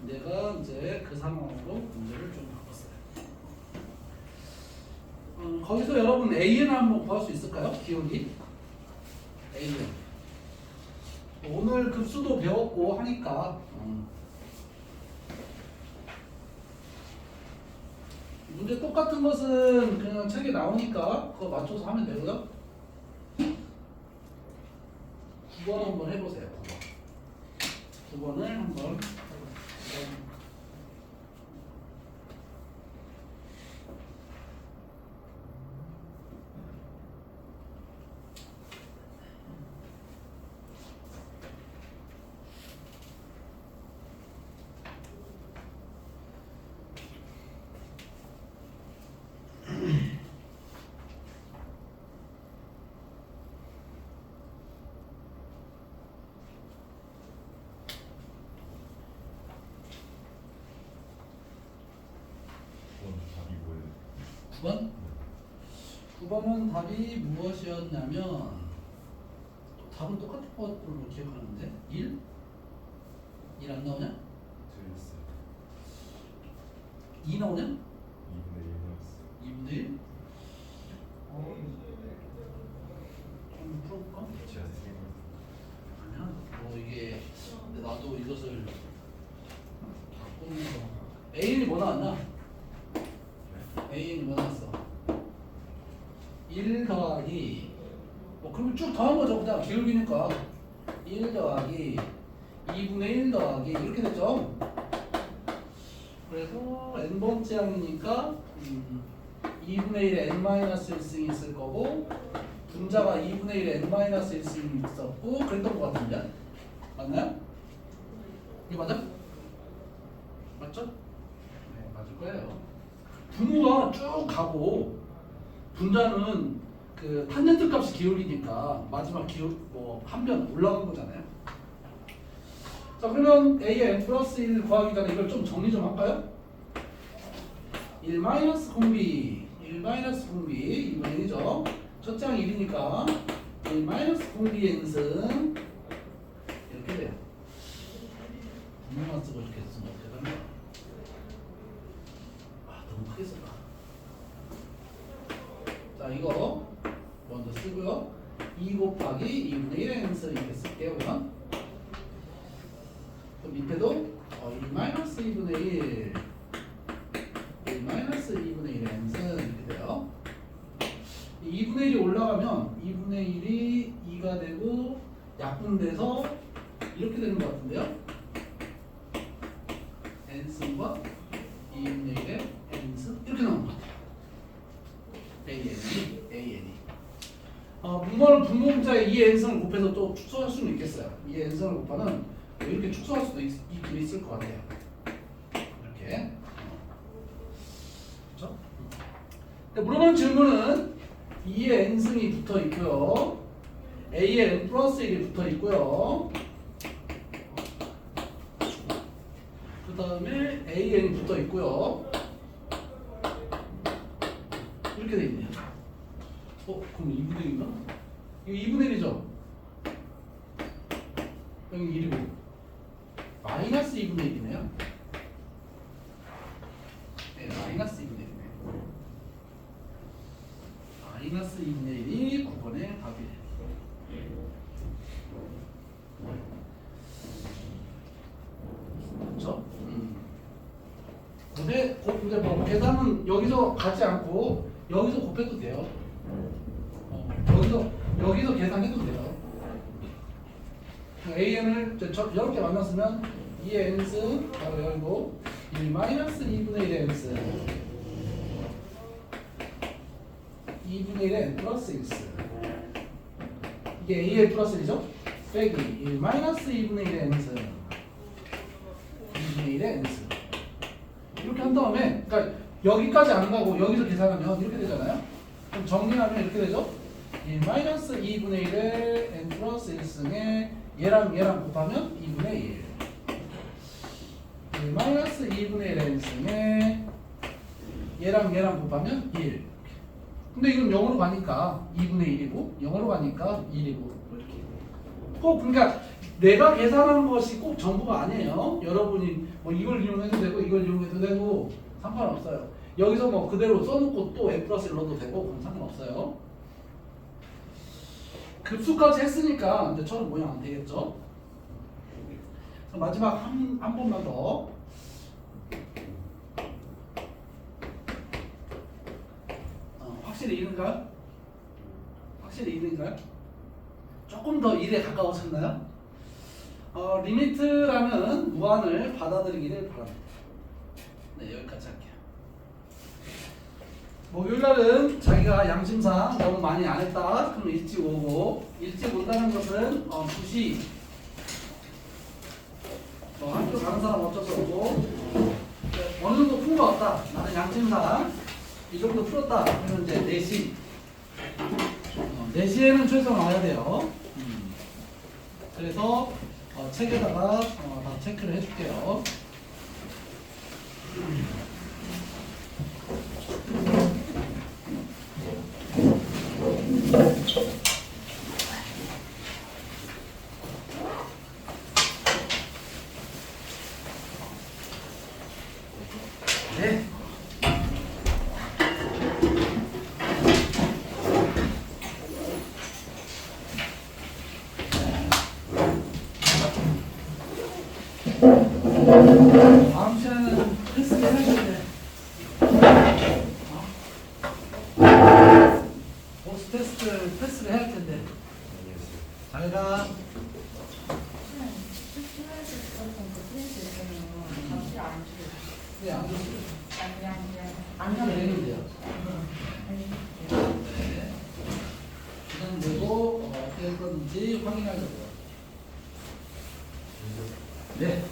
내가 이제 그 상황으로 문제를 좀 바꿨어요. 거기서 여러분 AN을 한번 구할 수 있을까요? 기울기 AN. 오늘 급수도 배웠고 하니까 문제 똑같은 것은 그냥 책에 나오니까 그거 맞춰서 하면 되고요. 9번 한번 해보세요. 9번을 한번 답이 뭐예요? 9번? 9번은 답이 무엇이었냐면 답은 똑같은 것으로 기억하는데 1? 1 안 나오냐? 틀렸어요. 2 나오냐? 2분의 1 나왔어요. 2분의 1? 좀 풀어볼까? 제가 생각했어요. 아니야. 뭐 이게 근데 나도 이것을 바꾸면서 A는 뭐 나왔나? A는 뭐 나왔어? 1 더하기 그러면 쭉 더한 거죠. 그냥 기울기니까 1 더하기 2분의 1 더하기 이렇게 됐죠. 그래서 n번째 항이니까 2분의 1에 n-1승이 있을 거고 분자가 2분의 1에 n-1승이 있었고 그랬던 것 같은데 맞나요? 이거 맞아? 맞죠? 네, 맞을 거예요. 분모가 쭉 가고 분자는 그 탄젠트 값이 기울기니까 마지막 기울 한 변 올라간 거잖아요. 자 그러면 a의 n 플러스 1 구하기 전에 이걸 좀 정리 좀 할까요? 1 마이너스 공비 1 마이너스 공비 2분의 1이죠. 첫째 항이 1이니까 1 마이너스 공비 n승 이렇게 돼요. 분모만 쓰고 이렇게 쓰면 어떻게 되나? 아 너무 크게 썼다. 자 이거 먼저 쓰고요. 2 곱하기 2분의 1 n승 이렇게 쓸게요. 그러면 그 밑에도 1 마이너스 2분의 1 1 마이너스 2분의 1 n승 이렇게 돼요. 2분의 1이 올라가면 2분의 1이 2가 되고 약분돼서 이렇게 되는 것 같은데요. n승과 2분의 1의 n승 이렇게 나오는 것 같아요. an이 분모를 분모문자에 2n승을 곱해서 또 축소할 수는 있겠어요. 2n승을 곱하면 이렇게 축소할 수도 있긴 있을 것 같아요. 이렇게 그렇죠? 물어보는 질문은 2의 n승이 붙어 있고요. a의 n 플러스 1이 붙어 있고요. 그 다음에 an이 붙어 있고요. 이렇게 돼 있네요. 그럼 2분의 1인가? 이거 2분의 1이죠? 여기 1이고 마이너스 2분의 1이네요. 네, 마이너스 2분의 1이네요. 마이너스 2분의 1이 9번의 답이에요. 그렇죠? 근데 뭐 계산은 여기서 가지 않고 여기서 곱해도 돼요. 여기서 계산해도 돼요. an을 이렇게 만났으면 2의 n승 바로 열고 1 마이너스 2분의 1의 n승 2분의 1의 n 플러스 1승 이게 a의 플러스 1이죠? 빼기 1 마이너스 2분의 1의 n승 2분의 1의 n승 이렇게 한 다음에 그러니까 여기까지 안 가고 여기서 계산하면 이렇게 되잖아요. 그럼 정리하면 이렇게 되죠? 1 마이너스 2분의 1의 n 플러스 1승에 얘랑 곱하면 2분의 1 1 마이너스 2분의 1 n승에 얘랑 곱하면 1 근데 이건 0으로 가니까 2분의 1이고 0으로 가니까 1이고 이렇게 꼭 그러니까 내가 계산한 것이 꼭 전부가 아니에요. 여러분이 뭐 이걸 이용해도 되고 이걸 이용해도 되고 상관없어요. 여기서 뭐 그대로 써놓고 또 n 플러스 1 넣어도 되고 그건 상관없어요. 급수까지 했으니까 이제 처럼 모양 안 되겠죠? 마지막 한 번만 더. 확실히 이른가요? 확실히 이른가요? 조금 더 1에 가까워졌나요? 리미트라는 무한을 받아들이기를 바랍니다. 네, 여기까지 할게요. 목요일날은 자기가 양심상 너무 많이 안 했다. 그럼 일찍 오고 일찍 온다는 것은 2시 학교 가는 사람 어쩔 수 없고 어느 정도 푼 것 같다. 나는 양심상 이 정도 풀었다. 그러면 이제 4시 4시에는 최소한 와야 돼요. 그래서 책에다가 다 체크를 해줄게요. 네. 다음 시간에는 패스 해야 되는데 보스 테스트를 패스를 해야 할 텐데 잘가. 네, 안 줬어요. 안 하면 되는데요. 네. 그냥 되고 어떻게 할 건지 확인하려고요. 네.